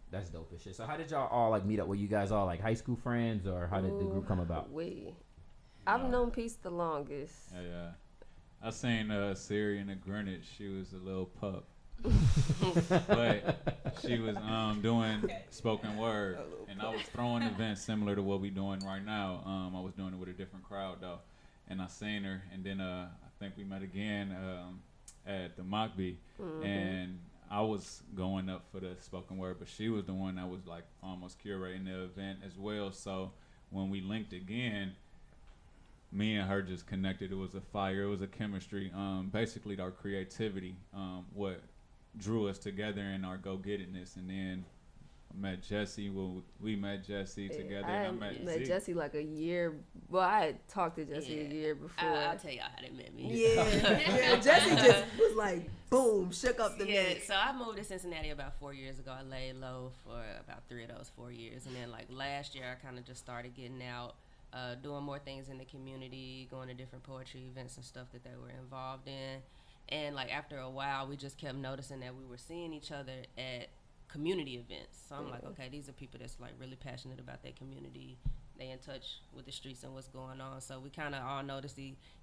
That's dope as shit. So how did y'all all meet up? Were you guys all high school friends, or how did the group come about? I've known Peace the longest. Yeah. I seen Siri in the Greenwich. She was a little pup. But she was doing spoken word, and I was throwing events similar to what we doing right now. I was doing it with a different crowd though, and I seen her, and then I think we met again at the Mockbee, and I was going up for the spoken word, but she was the one that was almost curating the event as well. So when we linked again, me and her just connected. It was a fire. It was a chemistry. Basically, our creativity, what drew us together in our go-gettedness. And then I met Jesse. Well, we met Jesse together. And I met Zeke. Jesse a year. Well, I had talked to Jesse a year before. I'll tell you how they met me. Yeah, Jesse just was boom, shook up the mix. So I moved to Cincinnati about 4 years ago. I laid low for about 3 of those 4 years. And then last year, I kind of just started getting out. Doing more things in the community, going to different poetry events and stuff that they were involved in. And like after a while, we just kept noticing that we were seeing each other at community events. So I'm like, okay, these are people that's like really passionate about their community. They in touch with the streets and what's going on. So we kind of all notice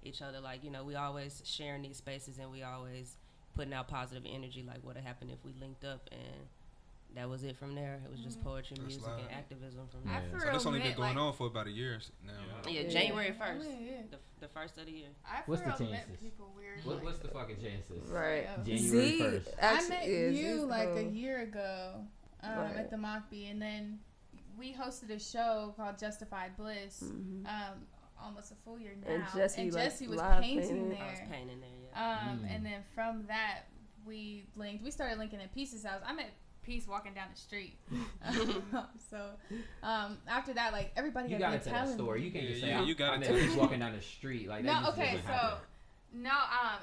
each other. Like, you know, we always sharing these spaces and we always putting out positive energy. Like what would happen if we linked up, and that was it from there. It was just poetry, music, and activism from there. So that's only been going on for about a year now. Yeah, January 1st, the first of the year. What's the chances? What's the fucking chances? Right. January 1st. I met you like a year ago at the Mockbee, and then we hosted a show called Justified Bliss, almost a full year now. And Jesse was painting there. I was painting there, yeah. And then from that, we linked. We started linking at Peace's house. I met Peace walking down the street. So after that, like everybody you got to tell that story. You can't just say you got to Peace walking down the street like that. No, okay, so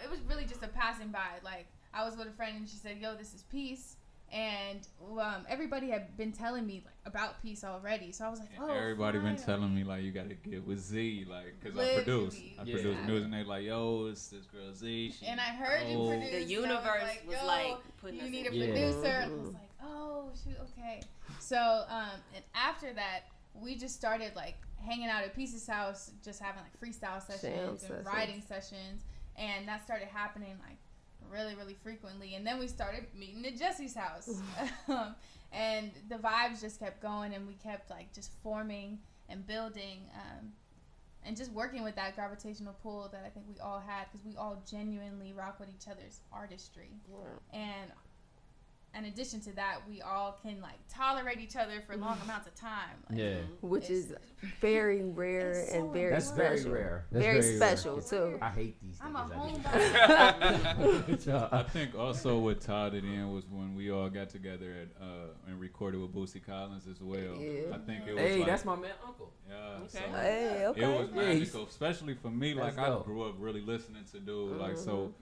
it was really just a passing by. Like I was with a friend and she said, "Yo, this is Peace." And everybody had been telling me like about Peace already, so I was like, "Oh." Everybody been telling me like you gotta get with Z, like, cause I produce music, and they like, "Yo, it's this girl Z." And I heard you produce. The universe was like, putting you need a producer. And I was like, "Oh shoot, okay." So and after that, we just started like hanging out at Peace's house, just having like freestyle sessions and writing sessions, and that started happening like really, really frequently. And then we started meeting at Jesse's house. And the vibes just kept going, and we kept like just forming and building and just working with that gravitational pull that I think we all had, because we all genuinely rock with each other's artistry. And in addition to that, we all can like tolerate each other for long amounts of time. Like, which is very rare and very That's special. Very rare. That's very special rare. too. I hate these I'm things. I think also what tied it in was when we all got together at and recorded with Boosie Collins as well. I think it was like, that's my man Uncle. So okay. It was magical, especially for me. Like I grew up really listening to dude. Like so,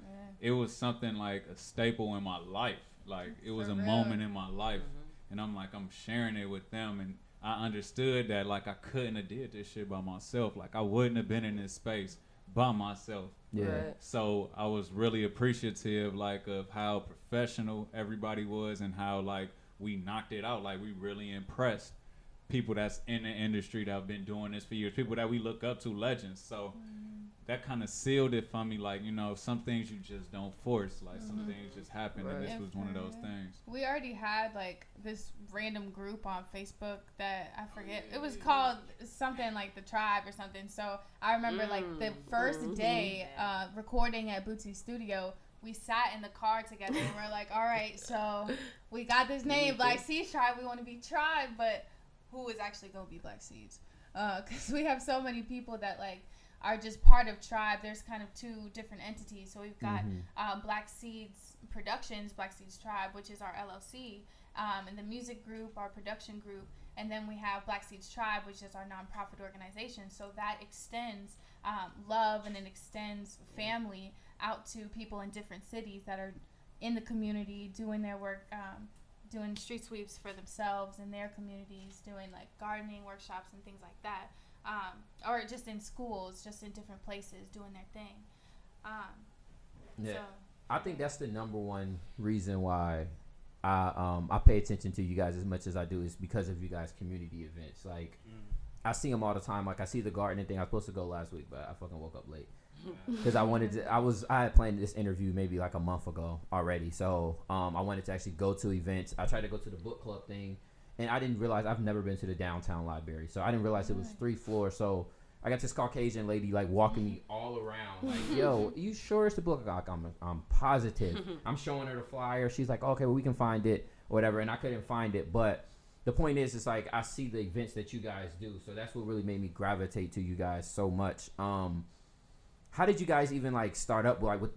it was something like a staple in my life. Like it was a moment in my life, and I'm like, I'm sharing it with them, and I understood that like I couldn't have did this shit by myself. Like I wouldn't have been in this space by myself. So I was really appreciative like of how professional everybody was, and how like we knocked it out. Like we really impressed people that's in the industry that have been doing this for years, people that we look up to, legends. So that kind of sealed it for me. Like, you know, some things you just don't force. Like some things just happen, and this was one of those things. We already had like this random group on Facebook that I forget. It was called something like the Tribe or something. So I remember like the first day recording at Bootsy Studio, we sat in the car together and we're like, all right, so we got this name, Blvck Seeds Tribe. We want to be Tribe, but who is actually going to be Blvck Seeds? Because we have so many people that like are just part of Tribe. There's kind of two different entities. So we've got Blvck Seeds Productions, Blvck Seeds Tribe, which is our LLC, and the music group, our production group, and then we have Blvck Seeds Tribe, which is our nonprofit organization. So that extends love, and it extends family out to people in different cities that are in the community doing their work, doing street sweeps for themselves in their communities, doing like gardening workshops and things like that. Or just in schools, just in different places, doing their thing. So. I think that's the number one reason why I pay attention to you guys as much as I do, is because of you guys' community events. Like, I see them all the time. Like, I see the gardening thing. I was supposed to go last week, but I fucking woke up late. Because I had planned this interview maybe like a month ago already. So I wanted to actually go to events. I tried to go to the book club thing. And I didn't realize, I've never been to the downtown library, so I didn't realize it was 3 floors. So I got this Caucasian lady like walking me all around, like, "Yo, you sure it's the book?" Like, I'm positive. I'm showing her the flyer. She's like, "Okay, well, we can find it or whatever." And I couldn't find it, but the point is, it's like I see the events that you guys do, so that's what really made me gravitate to you guys so much. How did you guys even like start up with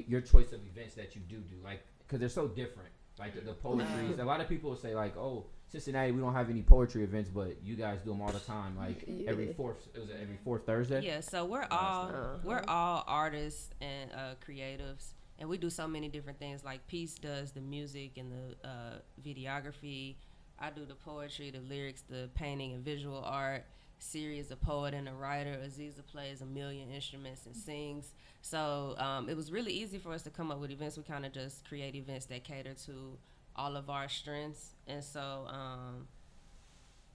your choice of events that you do, like, because they're so different. Like the poetry, a lot of people will say like, "Oh, Cincinnati, we don't have any poetry events, but you guys do them all the time." Like every fourth Thursday. Yeah, so we're all artists and creatives, and we do so many different things. Like Peace does the music and the videography. I do the poetry, the lyrics, the painting and visual art. Siri is a poet and a writer. Aziza plays a million instruments and sings. So it was really easy for us to come up with events. We kind of just create events that cater to all of our strengths. And so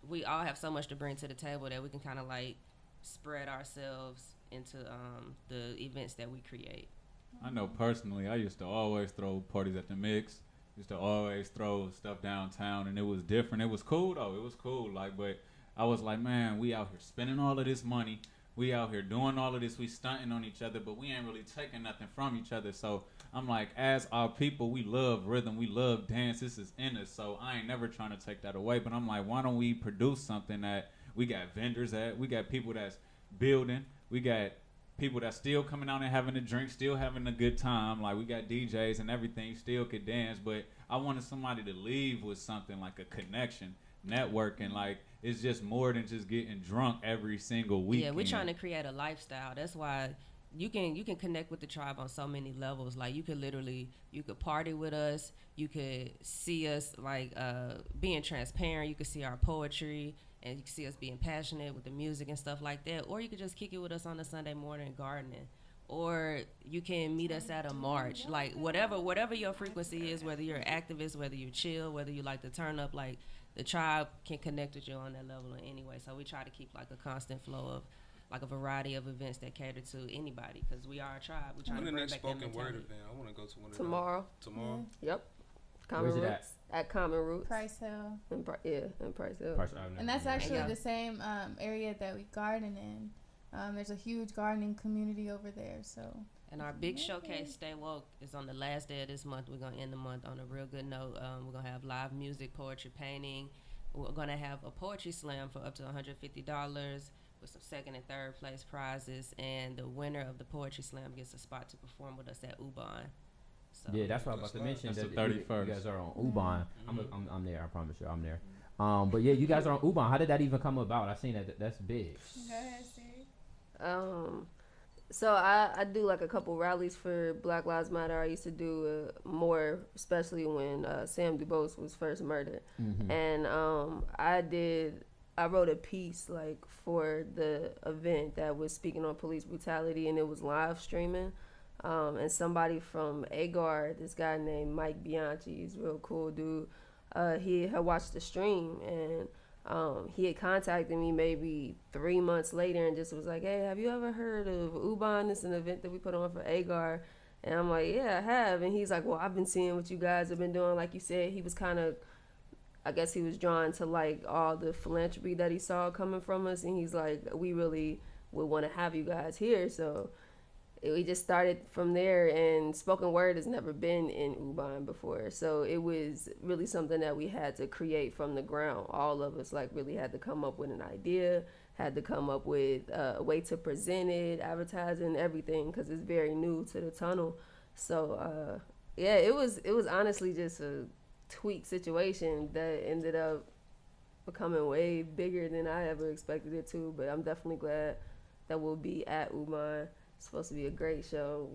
we all have so much to bring to the table that we can kind of like spread ourselves into the events that we create. I know personally, I used to always throw parties at the Mix. Used to always throw stuff downtown, and it was different. It was cool though. It was cool. Like, but I was like, man, we out here spending all of this money. We out here doing all of this. We stunting on each other, but we ain't really taking nothing from each other. So I'm like, as our people, we love rhythm. We love dance. This is in us. So I ain't never trying to take that away. But I'm like, why don't we produce something that we got vendors at? We got people that's building. We got people that's still coming out and having a drink, still having a good time. Like, we got DJs and everything, still could dance. But I wanted somebody to leave with something like a connection, networking. Like, it's just more than just getting drunk every single week. Yeah, we're trying to create a lifestyle. That's why you can connect with the tribe on so many levels. Like, you could party with us. You could see us, like, being transparent. You could see our poetry. And you can see us being passionate with the music and stuff like that. Or you could just kick it with us on a Sunday morning gardening. Or you can meet us at a march. Like, whatever your frequency is, whether you're an activist, whether you chill, whether you like to turn up, like, the tribe can connect with you on that level in any way. So we try to keep, like, a constant flow of, like, a variety of events that cater to anybody, because we are a tribe. We try to bring back that spoken word mentality. event? I want to go to one of Tomorrow. Tomorrow? Yep. Common Where's it Roots. At Common Roots. Price Hill. In Price Hill. And that's actually the same area that we garden in. There's a huge gardening community over there. So. And our big showcase, Stay Woke, is on the last day of this month. We're going to end the month on a real good note. We're going to have live music, poetry, painting. We're going to have a poetry slam for up to $150 with some second and third place prizes. And the winner of the poetry slam gets a spot to perform with us at Ubon. So. Yeah, that's what I was about to mention. That's that the 31st. You guys are on Ubon. I'm there. I promise you, I'm there. But yeah, you guys are on Ubon. How did that even come about? I seen that. That's big. Go ahead, Siri. So I do like a couple rallies for Black Lives Matter. I used to do more, especially when Sam DuBose was first murdered. Mm-hmm. And I wrote a piece like for the event that was speaking on police brutality, and it was live streaming. And somebody from Agar, this guy named Mike Bianchi, he's a real cool dude. He had watched the stream, and he had contacted me maybe 3 months later and just was like, hey, have you ever heard of Ubon? It's an event that we put on for Agar. And I'm like, yeah, I have. And he's like, well, I've been seeing what you guys have been doing. Like you said, he was kind of, I guess he was drawn to like all the philanthropy that he saw coming from us. And he's like, we really would want to have you guys here. So we just started from there, and spoken word has never been in Ubon before. So it was really something that we had to create from the ground. All of us like really had to come up with an idea, had to come up with a way to present it, advertising, everything, because it's very new to the tunnel. So yeah, it was honestly just a tweak situation that ended up becoming way bigger than I ever expected it to. But I'm definitely glad that we'll be at Ubon. It's supposed to be a great show.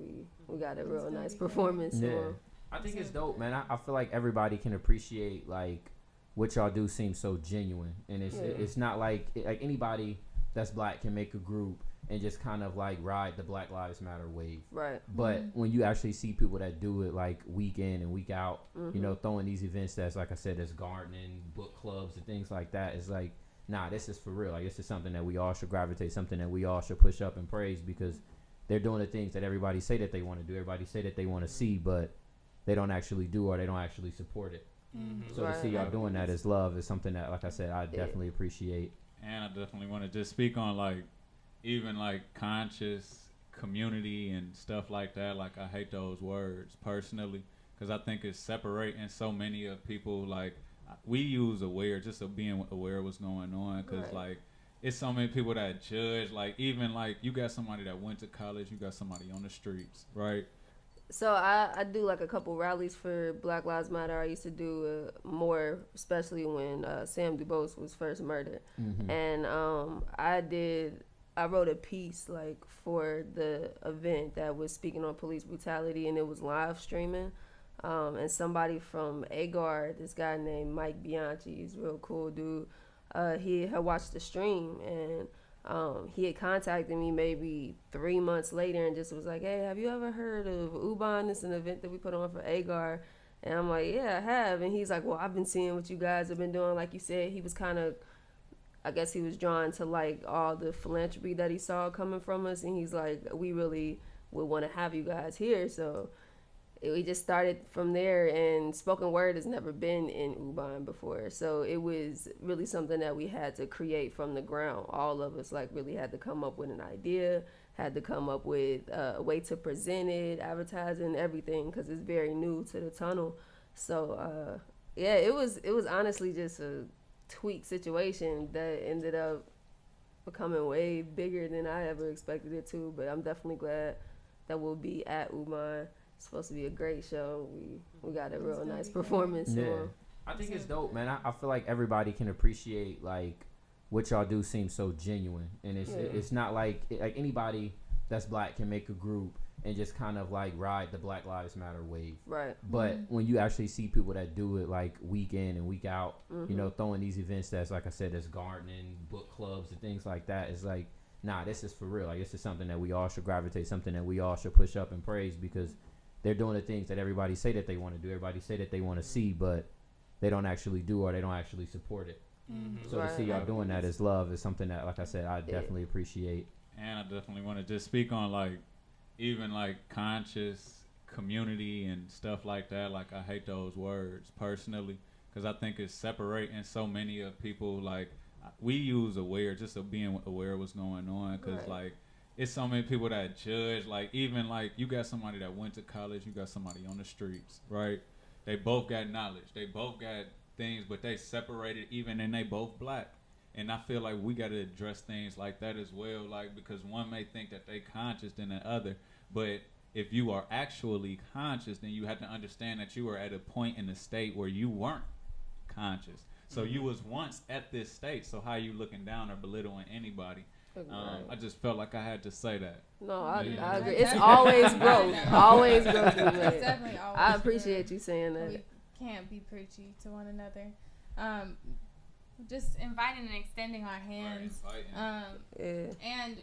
We got a real nice performance. Yeah. I think it's dope, man. I feel like everybody can appreciate like what y'all do seems so genuine, and it's not like anybody that's black can make a group and just kind of like ride the Black Lives Matter wave. Right. But when you actually see people that do it like week in and week out, you know, throwing these events that's like I said, there's gardening, book clubs and things like that, it's like, nah, this is for real. Like, this is something that we all should gravitate, something that we all should push up and praise, because they're doing the things that everybody say that they want to do. Everybody say that they want to see, but they don't actually do, or they don't actually support it. Mm-hmm. So to see y'all doing that as love is something that, like I said, I definitely appreciate. And I definitely want to just speak on like even like conscious community and stuff like that. Like, I hate those words personally, because I think it's separating so many of people. Like, we use aware, just of being aware of what's going on, because like it's so many people that judge. Like, even like you got somebody that went to college, you got somebody on the streets, right? So I do like a couple rallies for Black Lives Matter. I used to do more, especially when Sam DuBose was first murdered. Mm-hmm. And I wrote a piece like for the event that was speaking on police brutality, and it was live streaming. And somebody from Agar, this guy named Mike Bianchi, he's a real cool dude. he had watched the stream, and he had contacted me maybe 3 months later and just was like, hey, have you ever heard of Uban? It's an event that we put on for Agar. And I'm like, yeah, I have. And he's like, well, I've been seeing what you guys have been doing. Like you said, he was kind of, I guess he was drawn to like all the philanthropy that he saw coming from us. And he's like, we really would want to have you guys here. So we just started from there, and spoken word has never been in Uban before. So it was really something that we had to create from the ground. All of us like really had to come up with an idea, had to come up with a way to present it, advertising, everything, because it's very new to the tunnel. So yeah, it was honestly just a tweak situation that ended up becoming way bigger than I ever expected it to. But I'm definitely glad that we'll be at Uban. It's supposed to be a great show. We got a real nice performance. Yeah. So. I think it's dope, man. I feel like everybody can appreciate like what y'all do seems so genuine, and it's not like anybody that's black can make a group and just kind of like ride the Black Lives Matter wave. Right. But when you actually see people that do it like week in and week out, you know, throwing these events that's like I said, there's gardening, book clubs, and things like that, it's like, nah, this is for real. Like this is something that we all should gravitate, something that we all should push up and praise, because they're doing the things that everybody say that they want to do. Everybody say that they want to see, but they don't actually do, or they don't actually support it. So to see y'all doing that is love. Is something that, like I said, I definitely appreciate. And I definitely want to just speak on like even like conscious community and stuff like that. Like I hate those words personally, because I think it's separating so many of people. Like we use aware, just of being aware of what's going on, because like it's so many people that judge. Like even like you got somebody that went to college, you got somebody on the streets, right? They both got knowledge, they both got things, but they separated even, and they both black. And I feel like we got to address things like that as well, like because one may think that they conscious than the other, but if you are actually conscious, then you have to understand that you are at a point in the state where you weren't conscious. So you was once at this state. So how you looking down or belittling anybody? I just felt like I had to say that. No, I agree. It's always growth. Always growth. It's definitely always I appreciate you saying that. We can't be preachy to one another. Just inviting and extending our hands. And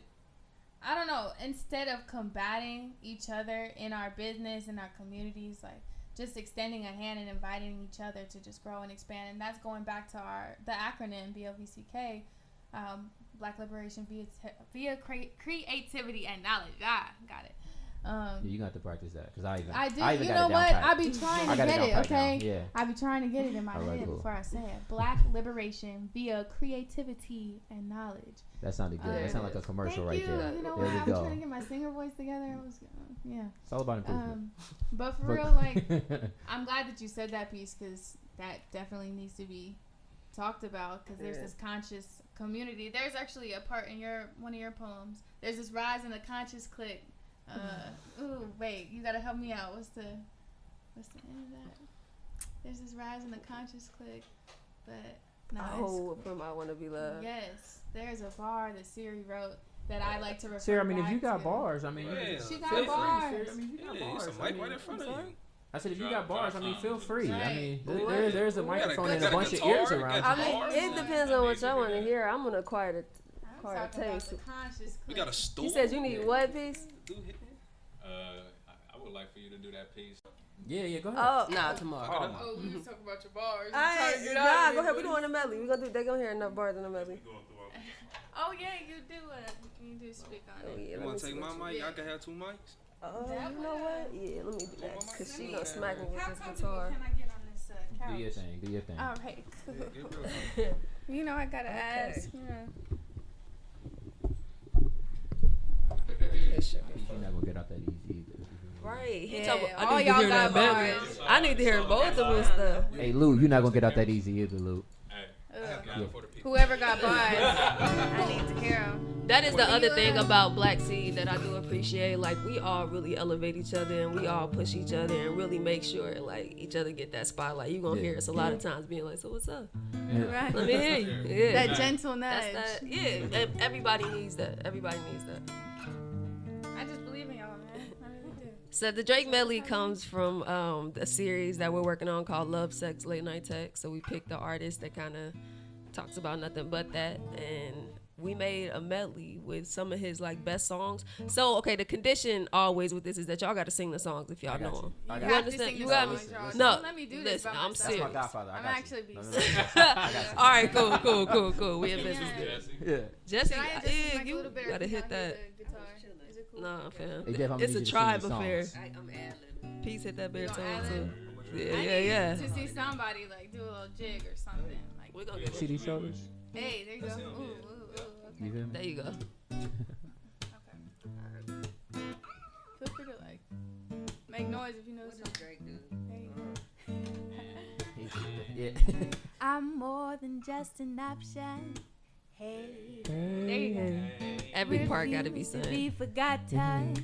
I don't know, instead of combating each other in our business, in our communities, like just extending a hand and inviting each other to just grow and expand. And that's going back to the acronym BLVCK, Black Liberation via Creativity and Knowledge. Got it. You got to practice that, because I do. I even you got know it down what? I be trying to get it. Okay. Yeah. I be trying to get it in my head before I say it. Black liberation via creativity and knowledge. That sounded good. That sounded like a commercial right there. You know there what? we I go. was trying to get my singer voice together. It's all about improvement. But for real, like, I'm glad that you said that piece, because that definitely needs to be talked about, because there's this conscious community. There's actually a part in one of your poems. There's this rise in the conscious clique. Wait, you gotta help me out. What's the end of that? There's this rise in the conscious clique, but from I Want to Be Loved. Yes, there's a bar that Siri wrote that I like to refer Sarah, I mean, back if you got to. bars, I mean, she got bars. I mean, if you got bars, It's a mic right in front of you. I said, if you got bars, I mean, feel free. Right. I mean, there's a microphone and a bunch of guitar, ears around. I mean, it depends on what y'all want to hear. I'm gonna acquire the Talking about taste. the conscious We clique. got a stool. You said you need what piece? I would like for you to do that piece. Yeah, go ahead. Oh, Nah, tomorrow. Oh, we was talking about your bars. go ahead. We doing a medley. They gonna hear enough bars in a medley. Oh yeah, you do speak on it. You want to take my mic? Y'all can have 2 mics. You know what? Yeah, let me do that, because she gonna smack me with How this comfortable guitar. can I get on this couch? Do your thing. All right, cool. You know I gotta ask. You're not gonna get out that easy either. Right. Yeah, All y'all got bars. I need to hear both of them stuff. Hey, Lou, you're not gonna get out that easy either, Lou. Whoever got bars, I need to hear them. That is the other thing about Blvck Seeds that I do appreciate. Like, we all really elevate each other, and we all push each other, and really make sure like each other get that spotlight. You gonna hear us a lot of times being like, "So what's up? Right. Let me hear you." Yeah. That gentle nudge. That's that. Yeah. Everybody needs that. Everybody needs that. I just believe in y'all, man. I really do. So the Drake medley comes from a series that we're working on called Love, Sex, Late Night Tech. So we picked the artists that kind of talks about nothing but that, and we made a medley with some of his like best songs. So okay, the condition always with this is that y'all got to sing the songs if y'all know them. You understand? You got me. No, don't let me do this. Listen, I'm serious. That's my godfather. I'm actually be All right, cool. We in business. Yeah. Jesse, you gotta hit that. Is it cool? Nah, fam. Hey, It's a tribe affair. I'm ad-libbing. Peace hit that baritone ad-lib? too. I Yeah. need to see somebody like do a little jig or something. Like, We're gonna get See these shoulders? hey, there you go. Ooh, okay. You feel me? There you go. Feel free to like make noise if you know something. Drake do? Yeah. I'm more than just an option. Hey, there you go. Every part gotta be sung. We forgot time.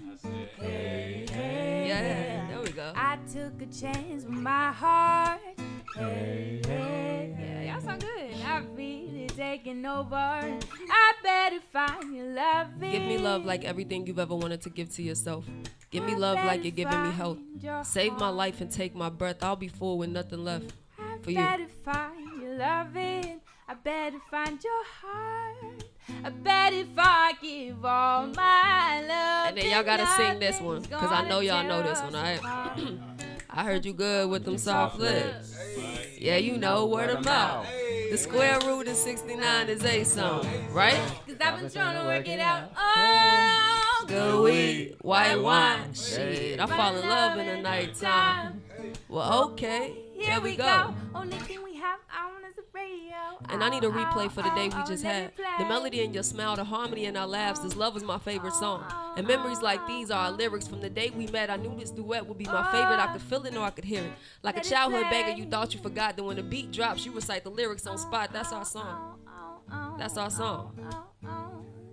Yeah, there we go. I took a chance with my heart. Yeah, y'all sound good. I feel it taking over. I better find your love. Give me love like everything you've ever wanted to give to yourself. Give me love like you're giving me health. Save my life and take my breath. I'll be full with nothing left for you. I better find your loving. I better find your heart. I bet if I give all my love. And then y'all gotta sing this one, cause I know y'all know this one, alright? I heard you good with them soft lips. Yeah, you know word of mouth. The square root of 69 is a song, right? Cause I've been trying to work it out. Oh, Good weed, white wine, shit. I fall in love in the nighttime. Well, okay, here we go. Only thing we have on is the radio. And I need a replay for the day we just had. The melody in your smile, the harmony in our laughs. This love is my favorite song. And memories like these are our lyrics. From the day we met, I knew this duet would be my favorite. I could feel it or I could hear it. Like a childhood banger, you thought you forgot that when the beat drops, you recite the lyrics on spot. That's our song. That's our song.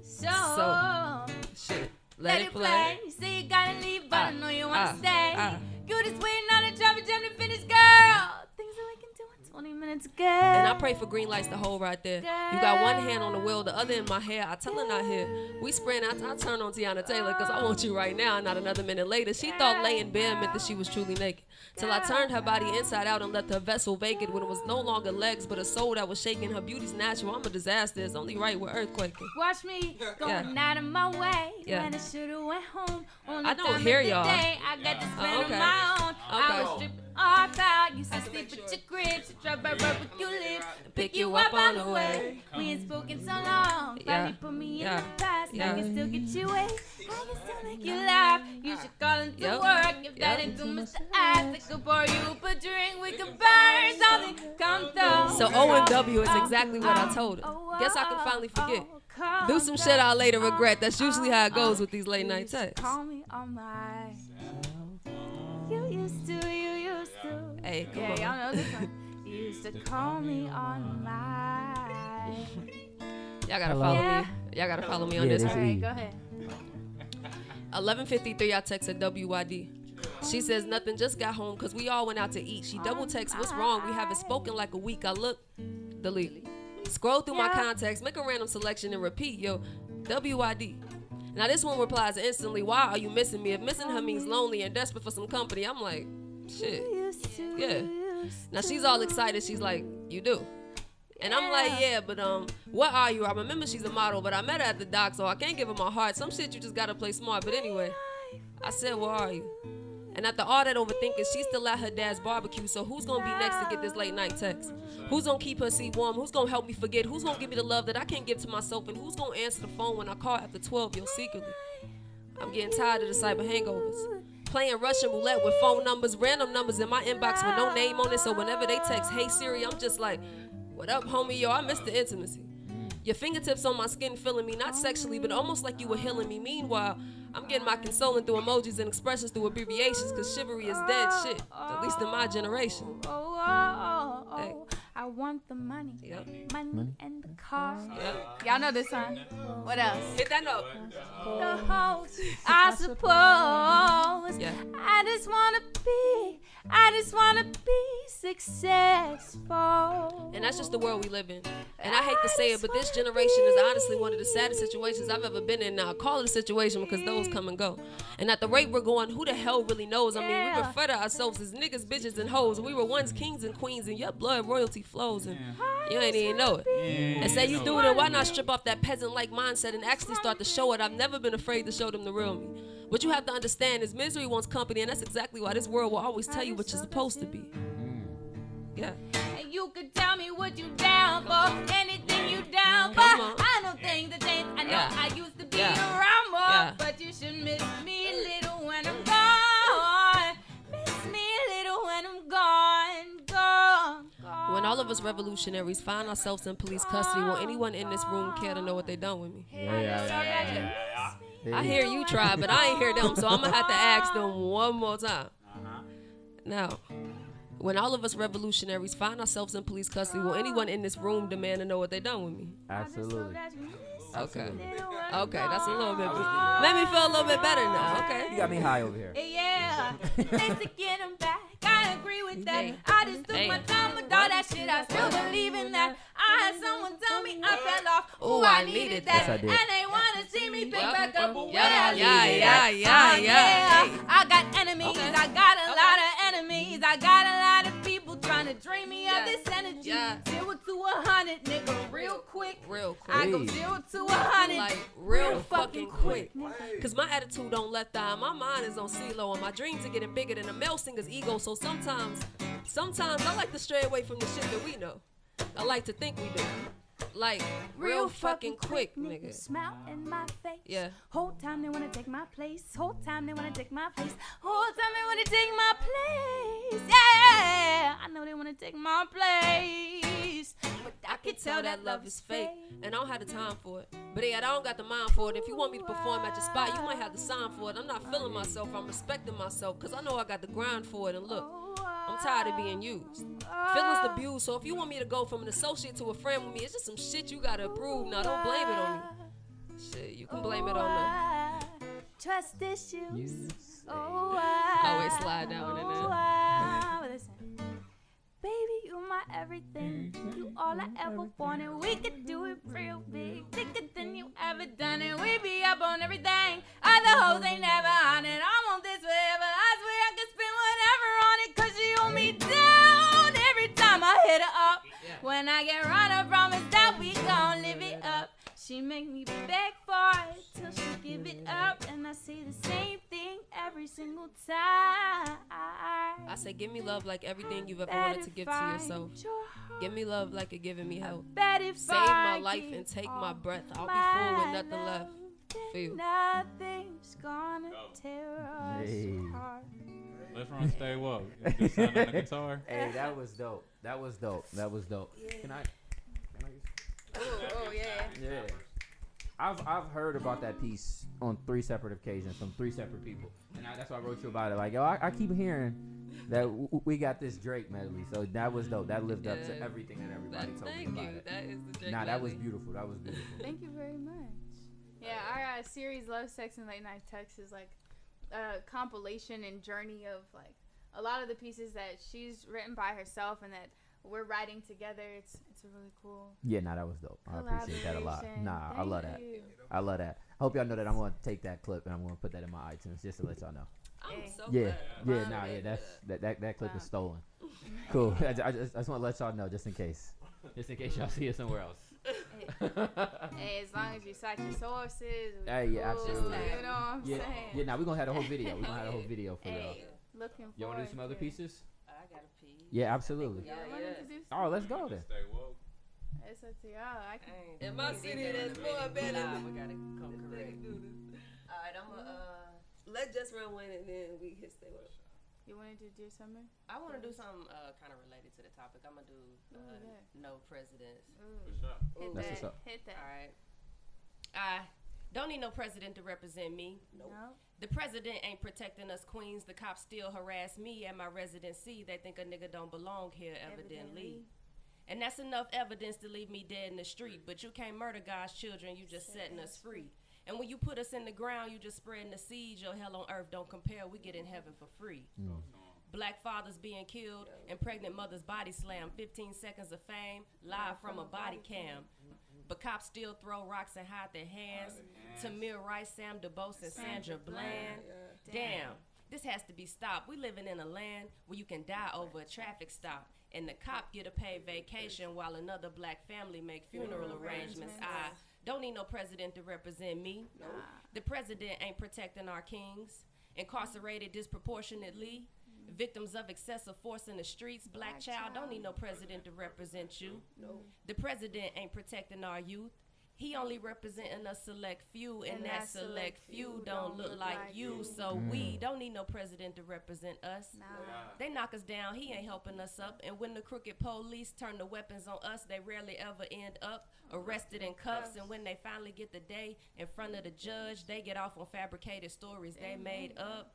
So, shit. Let it play. You say you gotta leave, but I know you wanna stay. You just waiting on a traffic jam to finish, girl. Things that we can do in 20 minutes, girl. And I pray for green lights to hold right there. You got one hand on the wheel, the other in my hair. I tell her not here. We spraying. I turn on Tiana Taylor because I want you right now, not another minute later. She thought laying bare meant that she was truly naked. Till I turned her body inside out and left her vessel vacant when it was no longer legs but a soul that was shaking. Her beauty's natural. I'm a disaster. It's only right with earthquaking. Watch me going out of my way when I should've went home. I don't hear y'all. I got this plan okay. on my own. I Okay. was stripping off out. Used to sleep with your crib. To drop by barbecue lips. Pick you up on the way. We ain't spoken so long. Finally put me in the past. I can still get you away. I can still make you laugh. You should call into work. If that ain't too much to ask, I could pour you up a drink. We could burn something. Come through. So O&W is exactly what I told her. Guess I can finally forget. Do some shit I'll later regret. That's usually how it goes with these late night texts. Call me on my. You used to. Hey, come Yeah, on. y'all know this one. You used to call me on my. Y'all gotta follow me. Y'all gotta follow me on this one. Alright, go ahead. 11:53, I texted WYD. She says nothing, just got home because we all went out to eat. She double texts, what's wrong? We haven't spoken like a week. I look, delete. Scroll through my contacts, make a random selection and repeat, yo, WYD. Now this one replies instantly, why are you missing me? If missing her means lonely and desperate for some company, I'm like, shit, yeah. Now she's all excited, she's like, you do. And I'm like, yeah, but what are you? I remember she's a model, but I met her at the dock, so I can't give her my heart. Some shit you just gotta play smart. But anyway, I said, where are you? And after all that overthinking, she's still at her dad's barbecue. So who's gonna be next to get this late night text? Who's gonna keep her seat warm? Who's gonna help me forget? Who's gonna give me the love that I can't give to myself? And who's gonna answer the phone when I call after 12, yo, secretly? I'm getting tired of the cyber hangovers. Playing Russian roulette with phone numbers, random numbers in my inbox with no name on it. So whenever they text, hey Siri, I'm just like, what up, homie? Yo, I miss the intimacy. Your fingertips on my skin feeling me, not sexually, but almost like you were healing me. Meanwhile, I'm getting my consoling through emojis and expressions through abbreviations, cause chivalry is dead shit, at least in my generation. Hey. I want the money, money and the car. Yep. Y'all know this song. What else? Hit that note. The hoes, I suppose. Yeah. I just wanna be successful. And that's just the world we live in. And I hate to say it, but this generation is honestly one of the saddest situations I've ever been in. Now, I call it a situation because those come and go. And at the rate we're going, who the hell really knows? I mean, we refer to ourselves as niggas, bitches, and hoes. We were once kings and queens, and your blood royalty flows. And You ain't even know it. And say you do it, and why not strip off that peasant-like mindset and actually start to show it? I've never been afraid to show them the real me. What you have to understand is misery wants company, and that's exactly why this world will always tell you what you're supposed to be. Yeah. And you could tell me what you down for, anything you down for. I know things have changed. I know I used to be around more, but you should miss me a little when I'm gone. Miss me a little when I'm gone. When all of us revolutionaries find ourselves in police custody, will anyone in this room care to know what they done with me? I hear you try, but I ain't hear them, so I'm gonna have to ask them one more time. Now, when all of us revolutionaries find ourselves in police custody, will anyone in this room demand to know what they done with me? Absolutely. Okay, that's a little bit. Made me feel a little bit better now. Okay. You got me high over here. Yeah, let's get them back. I agree with that. I just took my time with all that shit. I still believe in that. I had someone tell me I fell off. Oh, I needed that. Yes, I did. And they wanna see me pick back up where I I got enemies. I got a lot of enemies. I got a lot of people trying to drain me of this energy. 0 to 100, nigga, real quick. I go 0 to 100, like real fucking quick. Cause my attitude on left eye, my mind is on CeeLo, and my dreams are getting bigger than a male singer's ego. So sometimes I like to stray away from the shit that we know. I like to think we do. Like real fucking quick, nigga. Smile in my face. Yeah. Whole time they wanna take my place. Whole time they wanna take my place. Whole time they wanna take my place. Yeah, I know they wanna take my place. But I can tell that love is fake. And I don't have the time for it. But yeah, I don't got the mind for it. If you want me to perform at your spot, you might have to sign for it. I'm not feeling myself. I'm respecting myself. Cause I know I got the grind for it. And look, I'm tired of being used. Feelings abused. So if you want me to go from an associate to a friend with me, it's just some shit you gotta approve. Now don't blame it on me. Shit, you can blame it on them. Trust issues. Always slide down in there. Listen. Baby, you my everything. You all I ever wanted. We could do it real big. Thicker than you ever done it. We be up on everything. Other hoes ain't never on it. I want this forever. I swear I can spend whatever on it. Cause she hold me down every time I hit her up. When I get run, I promise that we gon' live it up. She make me beg for it till she give it up. And I say the same thing every single time. I say give me love like everything you've ever wanted to give to yourself. Give me love like you're giving me help. Save my life and take my breath. I'll be full with nothing left for you. Nothing's gonna tear us apart. Let's run stay woke. Just sound on the guitar. Hey, that was dope. That was dope. Yeah. Can I Oh yeah. Yeah. I've heard about that piece on 3 separate occasions from 3 separate people, and that's why I wrote you about it. Like, yo, I keep hearing that we got this Drake medley, so that was dope. That lived up to everything that everybody told me about it. That is the Drake that medley. was beautiful. That was beautiful. Thank you very much. Yeah, our series Love, Sex, and Late Night Texts is like a compilation and journey of like a lot of the pieces that she's written by herself and that we're writing together. It's a really cool. Yeah, that was dope. I appreciate that a lot. I love that. I love that. I hope y'all know that I'm going to take that clip and I'm going to put that in my iTunes just to let y'all know. I'm so glad. That clip is stolen. Cool. I just want to let y'all know just in case y'all see it somewhere else. Hey, as long as you cite your sources. Hey, yeah, absolutely. You know what I'm saying? Yeah, now we're going to have a whole video. We're going to have a whole video for y'all. Looking forward. You want to do some other pieces? I got a piece. Yeah, absolutely. Oh, let's go then. Stay woke. It's up to y'all. In my city, there's more better. We gotta come correct. All right, let's just run one and then we hit stay woke. You wanted to do something? I want to do something kind of related to the topic. I'm gonna do no presidents. Hit that. All right. I don't need no president to represent me. Nope. The president ain't protecting us queens. The cops still harass me at my residency. They think a nigga don't belong here, evidently. And that's enough evidence to leave me dead in the street. But you can't murder God's children. You just setting us free. And when you put us in the ground, you just spreading the seeds. Your hell on earth don't compare. We get in heaven for free. Black fathers being killed and pregnant mothers body slammed. 15 seconds of fame, live from a body cam. But cops still throw rocks and hide their hands. Tamir Rice, Sam DeBose, and Sandra Bland. Damn, this has to be stopped. We living in a land where you can die over a traffic stop. And the cop get a paid vacation while another black family make funeral arrangements. I don't need no president to represent me. The president ain't protecting our kings. Incarcerated disproportionately. Victims of excessive force in the streets. Black child don't need no president to represent you. The president ain't protecting our youth. He only representing a select few, and that select few don't look like you. So we don't need no president to represent us. They knock us down, he ain't helping us up. And when the crooked police turn the weapons on us, they rarely ever end up arrested in cuffs. And when they finally get the day in front of the judge, they get off on fabricated stories they made up.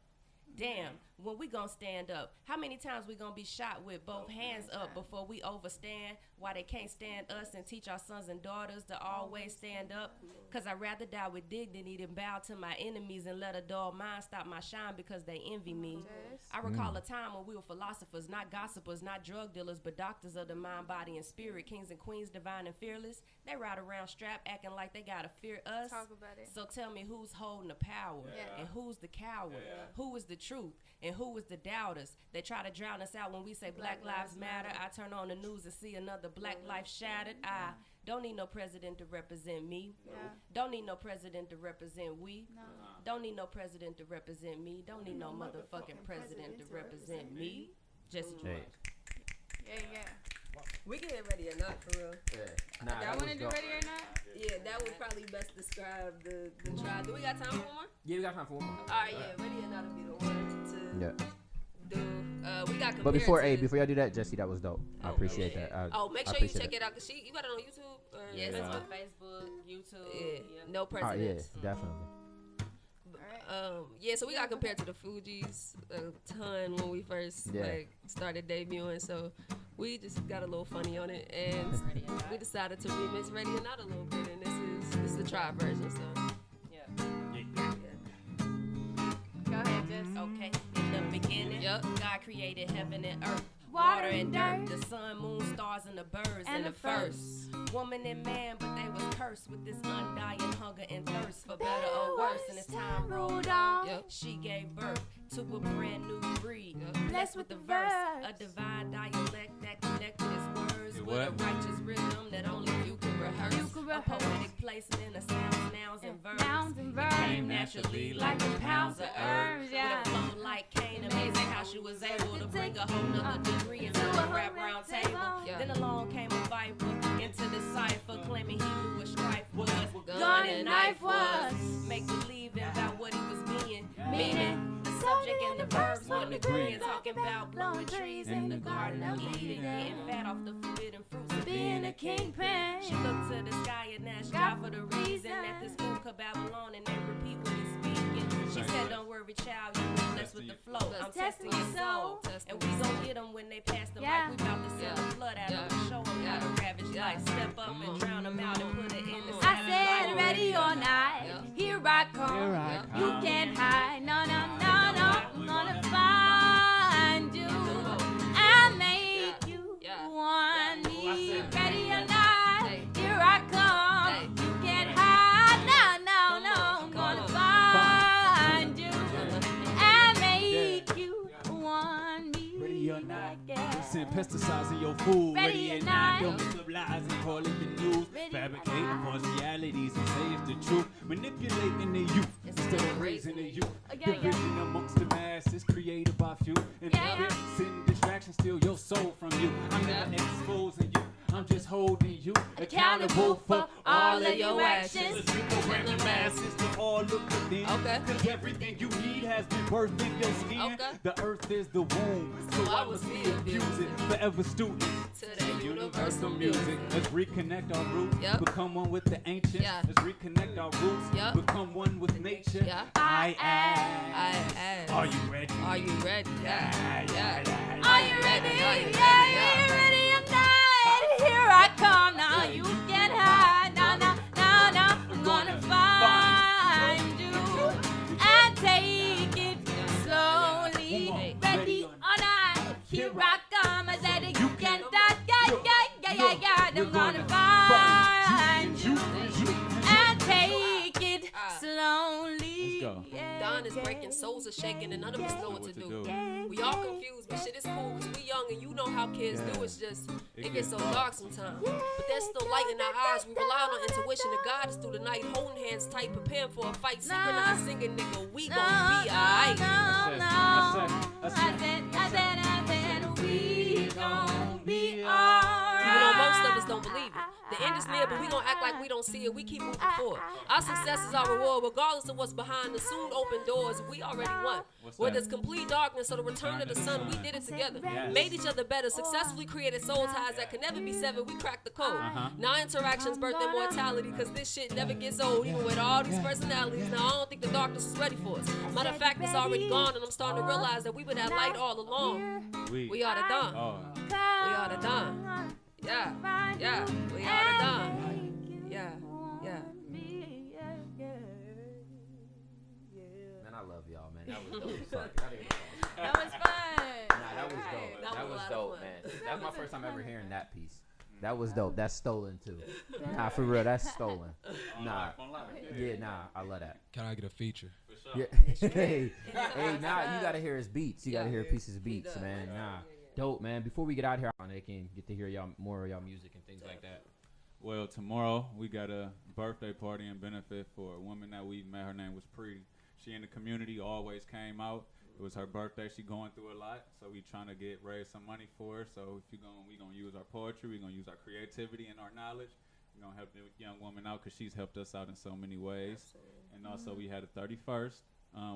Damn, when we gonna stand up? How many times we gonna be shot with both hands up before we overstand? Why they can't stand us and teach our sons and daughters to always stand up? Cause I'd rather die with dignity than bow to my enemies and let a dull mind stop my shine because they envy me. I recall a time when we were philosophers, not gossipers, not drug dealers, but doctors of the mind, body, and spirit, kings and queens, divine and fearless. They ride around strapped, acting like they gotta fear us. Talk about it. So tell me who's holding the power and who's the coward, who is the truth and who is the doubters. They try to drown us out when we say Black Lives Matter. I turn on the news and see another black life shattered. I don't need no president to represent me. Don't need no president to represent we. Don't need no president to represent me. Don't need no motherfucking president to represent me. Jesse George. Yeah. We can hit ready or not, for real. Nah, Y'all want to do ready or not? Yeah, that would probably best describe the trial. Do we got time for one more? Yeah, we got time for one more. All right, yeah, ready or not will be the one to do. We got. But before y'all do that, Jesse, that was dope. I appreciate that. Make sure you check it out. Cause you got it on YouTube. Yes, it's on Facebook, YouTube. No presidents. Yeah, definitely. So we got compared to the Fugees a ton when we first started debuting. So we just got a little funny on it, and we decided to remix Ready or Not a little bit. And this is the try version. So Go ahead, Jess. Okay. In the beginning, God created heaven and earth. Water and dirt, the sun, moon, stars, and the birds, and the first woman and man, but they was cursed with this undying hunger and thirst for better or worse. And as time rolled on, she gave birth to a brand new breed, blessed with the verse, a divine dialect that connected its words with a righteous rhythm that only you can rehearse. A poetic placement of sounds, nouns, and verbs. It came naturally like the pounds of herbs, with a flow like Cain. Amazing how she was able to bring a whole nother degree into a rap round table. Then along came a viper into the cipher, claiming he knew what strife was, gun and knife was. Make believe about what he was being, meaning the subject and the verbs weren't agreeing. Talking about blowing trees in the Garden of Eden, getting fat off the forbidden fruits of being a kingpin. She looked to the sky and asked God for the reason that this fool could Babylon and then repeat what he's speaking. She said, don't worry, child, you was blessed with the flow. I'm testing your soul, and we gon' get them when they pass the mic. We about to send the blood out of them, show them how to ravage life. Step up and drown them out and put it in the I said ready or not, here I come. You can't hide, no, I'm gonna find you. I'll make you want me. Ready or not, here I come. You can't hide, no, I'm gonna find you. I'll make you want me. Ready or not, send pesticides in your food. Ready or not, don't make up lies and call it the news. Fabricating false realities and say it's the truth. Manipulating the youth instead of raising the youth. Division amongst the masses created by few. And sending distractions steal your soul from you. I'm never exposing you. I'm just holding you accountable for all of your actions. Let's reprogram the masses to all look within. Cause everything you need has been birthed in your skin. The earth is the womb, so I will still abuse it. Forever students to the universal music. Let's reconnect our roots, become one with the ancients. Let's reconnect our roots, become one with nature. I ask. Are you ready? Are you ready? Are you ready? Yeah, ready or not? Here I come now, you can't hide. No, I'm gonna find you and take it slowly. Ready or not? Here I come. I said you can't die. Yeah. I'm gonna find you and take it slowly. Don mind is breaking, souls are shaking, and none of us know what to do. We all confused, but shit is cool, cause we young and you know how kids do. It's just, it gets so dark sometimes. But there's still light in our eyes. We rely on intuition to guide us through the night, holding hands tight, preparing for a fight, synchronized singing, nigga, we gon' be alright. I said, we gon' be alright. Even though most of us don't believe it. The end is near, but we gon' act like we don't see it. We keep moving forward. Our success is our reward, regardless of what's behind the soon open doors. We already won. Where there's complete darkness or the return of the sun, we did it together. Made each other better, successfully created soul ties that can never be severed. We cracked the code. Now interactions birth immortality, cause this shit never gets old, even with all these personalities. Now I don't think the darkness is ready for us. Matter of fact, it's already gone, and I'm starting to realize that we were that light all along. We are the dawn. We are the dawn. Yeah, we are the dawn. Yeah. Man, I love y'all, man. That was dope. That was fun. Nah, that was dope. That was dope, man. That's my first time ever hearing that piece. That was dope. That's stolen too. Nah, for real, that's stolen. Nah, I love that. Can I get a feature? Yeah. hey, nah, you gotta hear his beats. You gotta hear pieces of beats, man. Nah, dope, man. Before we get out here, they can get to hear y'all more of y'all music and things like that. Well, tomorrow we got a birthday party and benefit for a woman that we met. Her name was Pretty. She in the community, always came out. It was her birthday. She going through a lot, so we trying to raise some money for her. So if we gonna use our poetry, we gonna use our creativity and our knowledge. We're gonna help the young woman out because she's helped us out in so many ways. Absolutely. And also we had a 31st,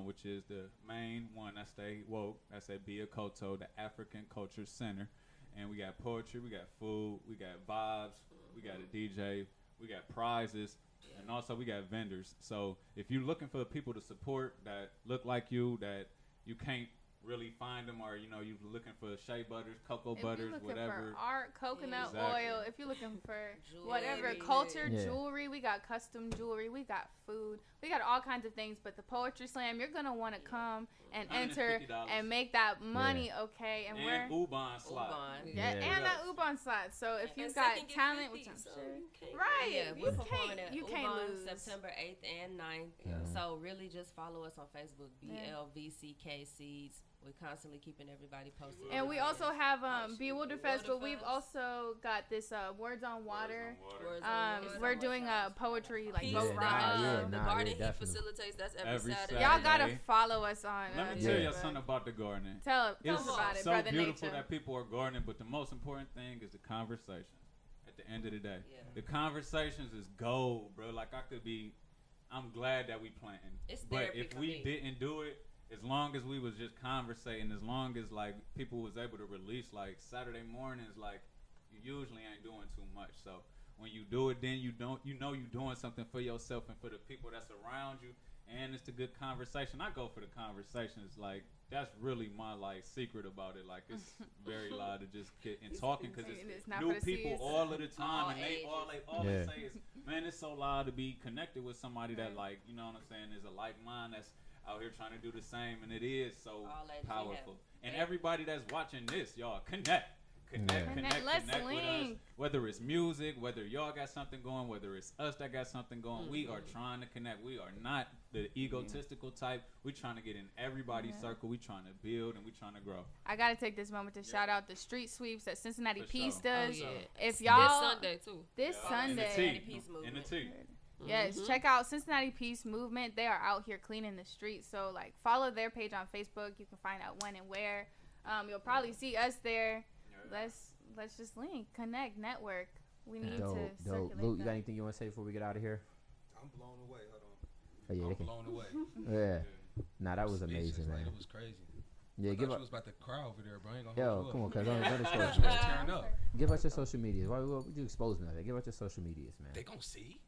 which is the main one that stay woke. That's at Bia Koto, the African Culture Center. And we got poetry, we got food, we got vibes, we got a DJ, we got prizes, and also we got vendors. So if you're looking for the people to support that look like you, that you can't really find them, or you're looking for shea butters, cocoa butters, whatever. If you're looking for art, coconut oil, if you're looking for jewelry, whatever, culture, jewelry, we got custom jewelry, we got food, we got all kinds of things. But the poetry slam, you're gonna want to come and enter and make that money, okay? And we're Ubon slot. And that Ubon slot. So if you got talent, which I'm sure, right? We're performing at you can't lose. September 8th and 9th. So really, just follow us on Facebook, Blvck Seeds. We're constantly keeping everybody posted. And we also have Bewilder Fest, but we've also got this Words on Water. We're doing a poetry boat ride. The garden he facilitates. That's every Saturday. Y'all gotta follow us on. Let me tell you something about the gardening. Tell us about it, Brother It's so beautiful Nature. that people are gardening, but the most important thing is the conversation. At the end of the day, the conversations is gold, bro. I'm glad that we planting. But if we didn't do it, as long as we was just conversating, as long as people was able to release Saturday mornings, you usually ain't doing too much. So when you do it, then you know you're doing something for yourself and for the people that's around you, and it's the good conversation. I go for the conversations. That's really my secret about it. It's very loud to just get and talking because it's new people all of the time, and they all they say is, man, it's so loud to be connected with somebody that you know what I'm saying, is a like mind that's out here trying to do the same, and it is so powerful. And everybody that's watching this, y'all connect Let's with us. link. Whether it's music, whether y'all got something going, whether it's us that got something going, we are trying to connect. We are not the egotistical type. We trying to get in everybody's circle. We trying to build and we trying to grow. I gotta take this moment to shout out the street sweeps that Cincinnati Peace sure. does. If This y'all Sunday too. This Sunday. In the T. Yes, check out Cincinnati Peace Movement. They are out here cleaning the streets. So follow their page on Facebook. You can find out when and where. You'll probably see us there. Let's just link, connect, network. We need to circulate Luke, you that. got anything you want to say before we get out of here? I'm blown away. Hold on. Oh, yeah, I'm blown away. Yeah. Nah, that was amazing, man. It was crazy. Yeah, you was about to cry over there, bro. I ain't gonna Yo, come on, cuz don't expose you. me. Give us your social medias. Why would you expose me like that? Give us your social medias, man. They gonna see.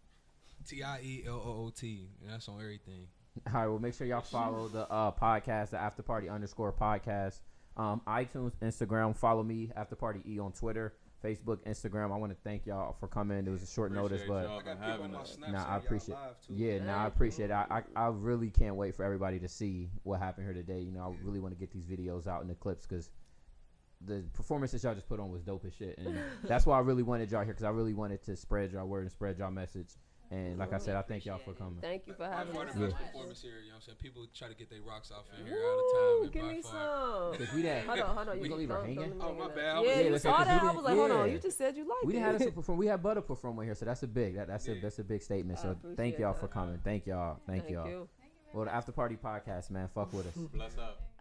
TIELOOT. That's on everything. All right, well, make sure y'all follow the podcast, the After Party _podcast. iTunes, Instagram. Follow me, After Party E, on Twitter, Facebook, Instagram. I want to thank y'all for coming. It was a short notice, but I appreciate. I appreciate it. I really can't wait for everybody to see what happened here today. I really want to get these videos out in the clips because the performances y'all just put on was dope as shit, and that's why I really wanted y'all here because I really wanted to spread y'all word and spread y'all message And like I said, I thank y'all for coming. Thank you for having us. By far the best performance here, you know what I'm saying? People try to get their rocks off in here all the time. Give me some. Cause we that. Hold on. You gonna leave her hanging? Oh, my bad. Yeah, you saw that? I was like, hold on. You just said you liked it. We didn't have us perform. We had Butter perform on here, so that's a big statement. So thank y'all for coming. Thank y'all. Well, the After Party Podcast, man. Fuck with us. Bless up.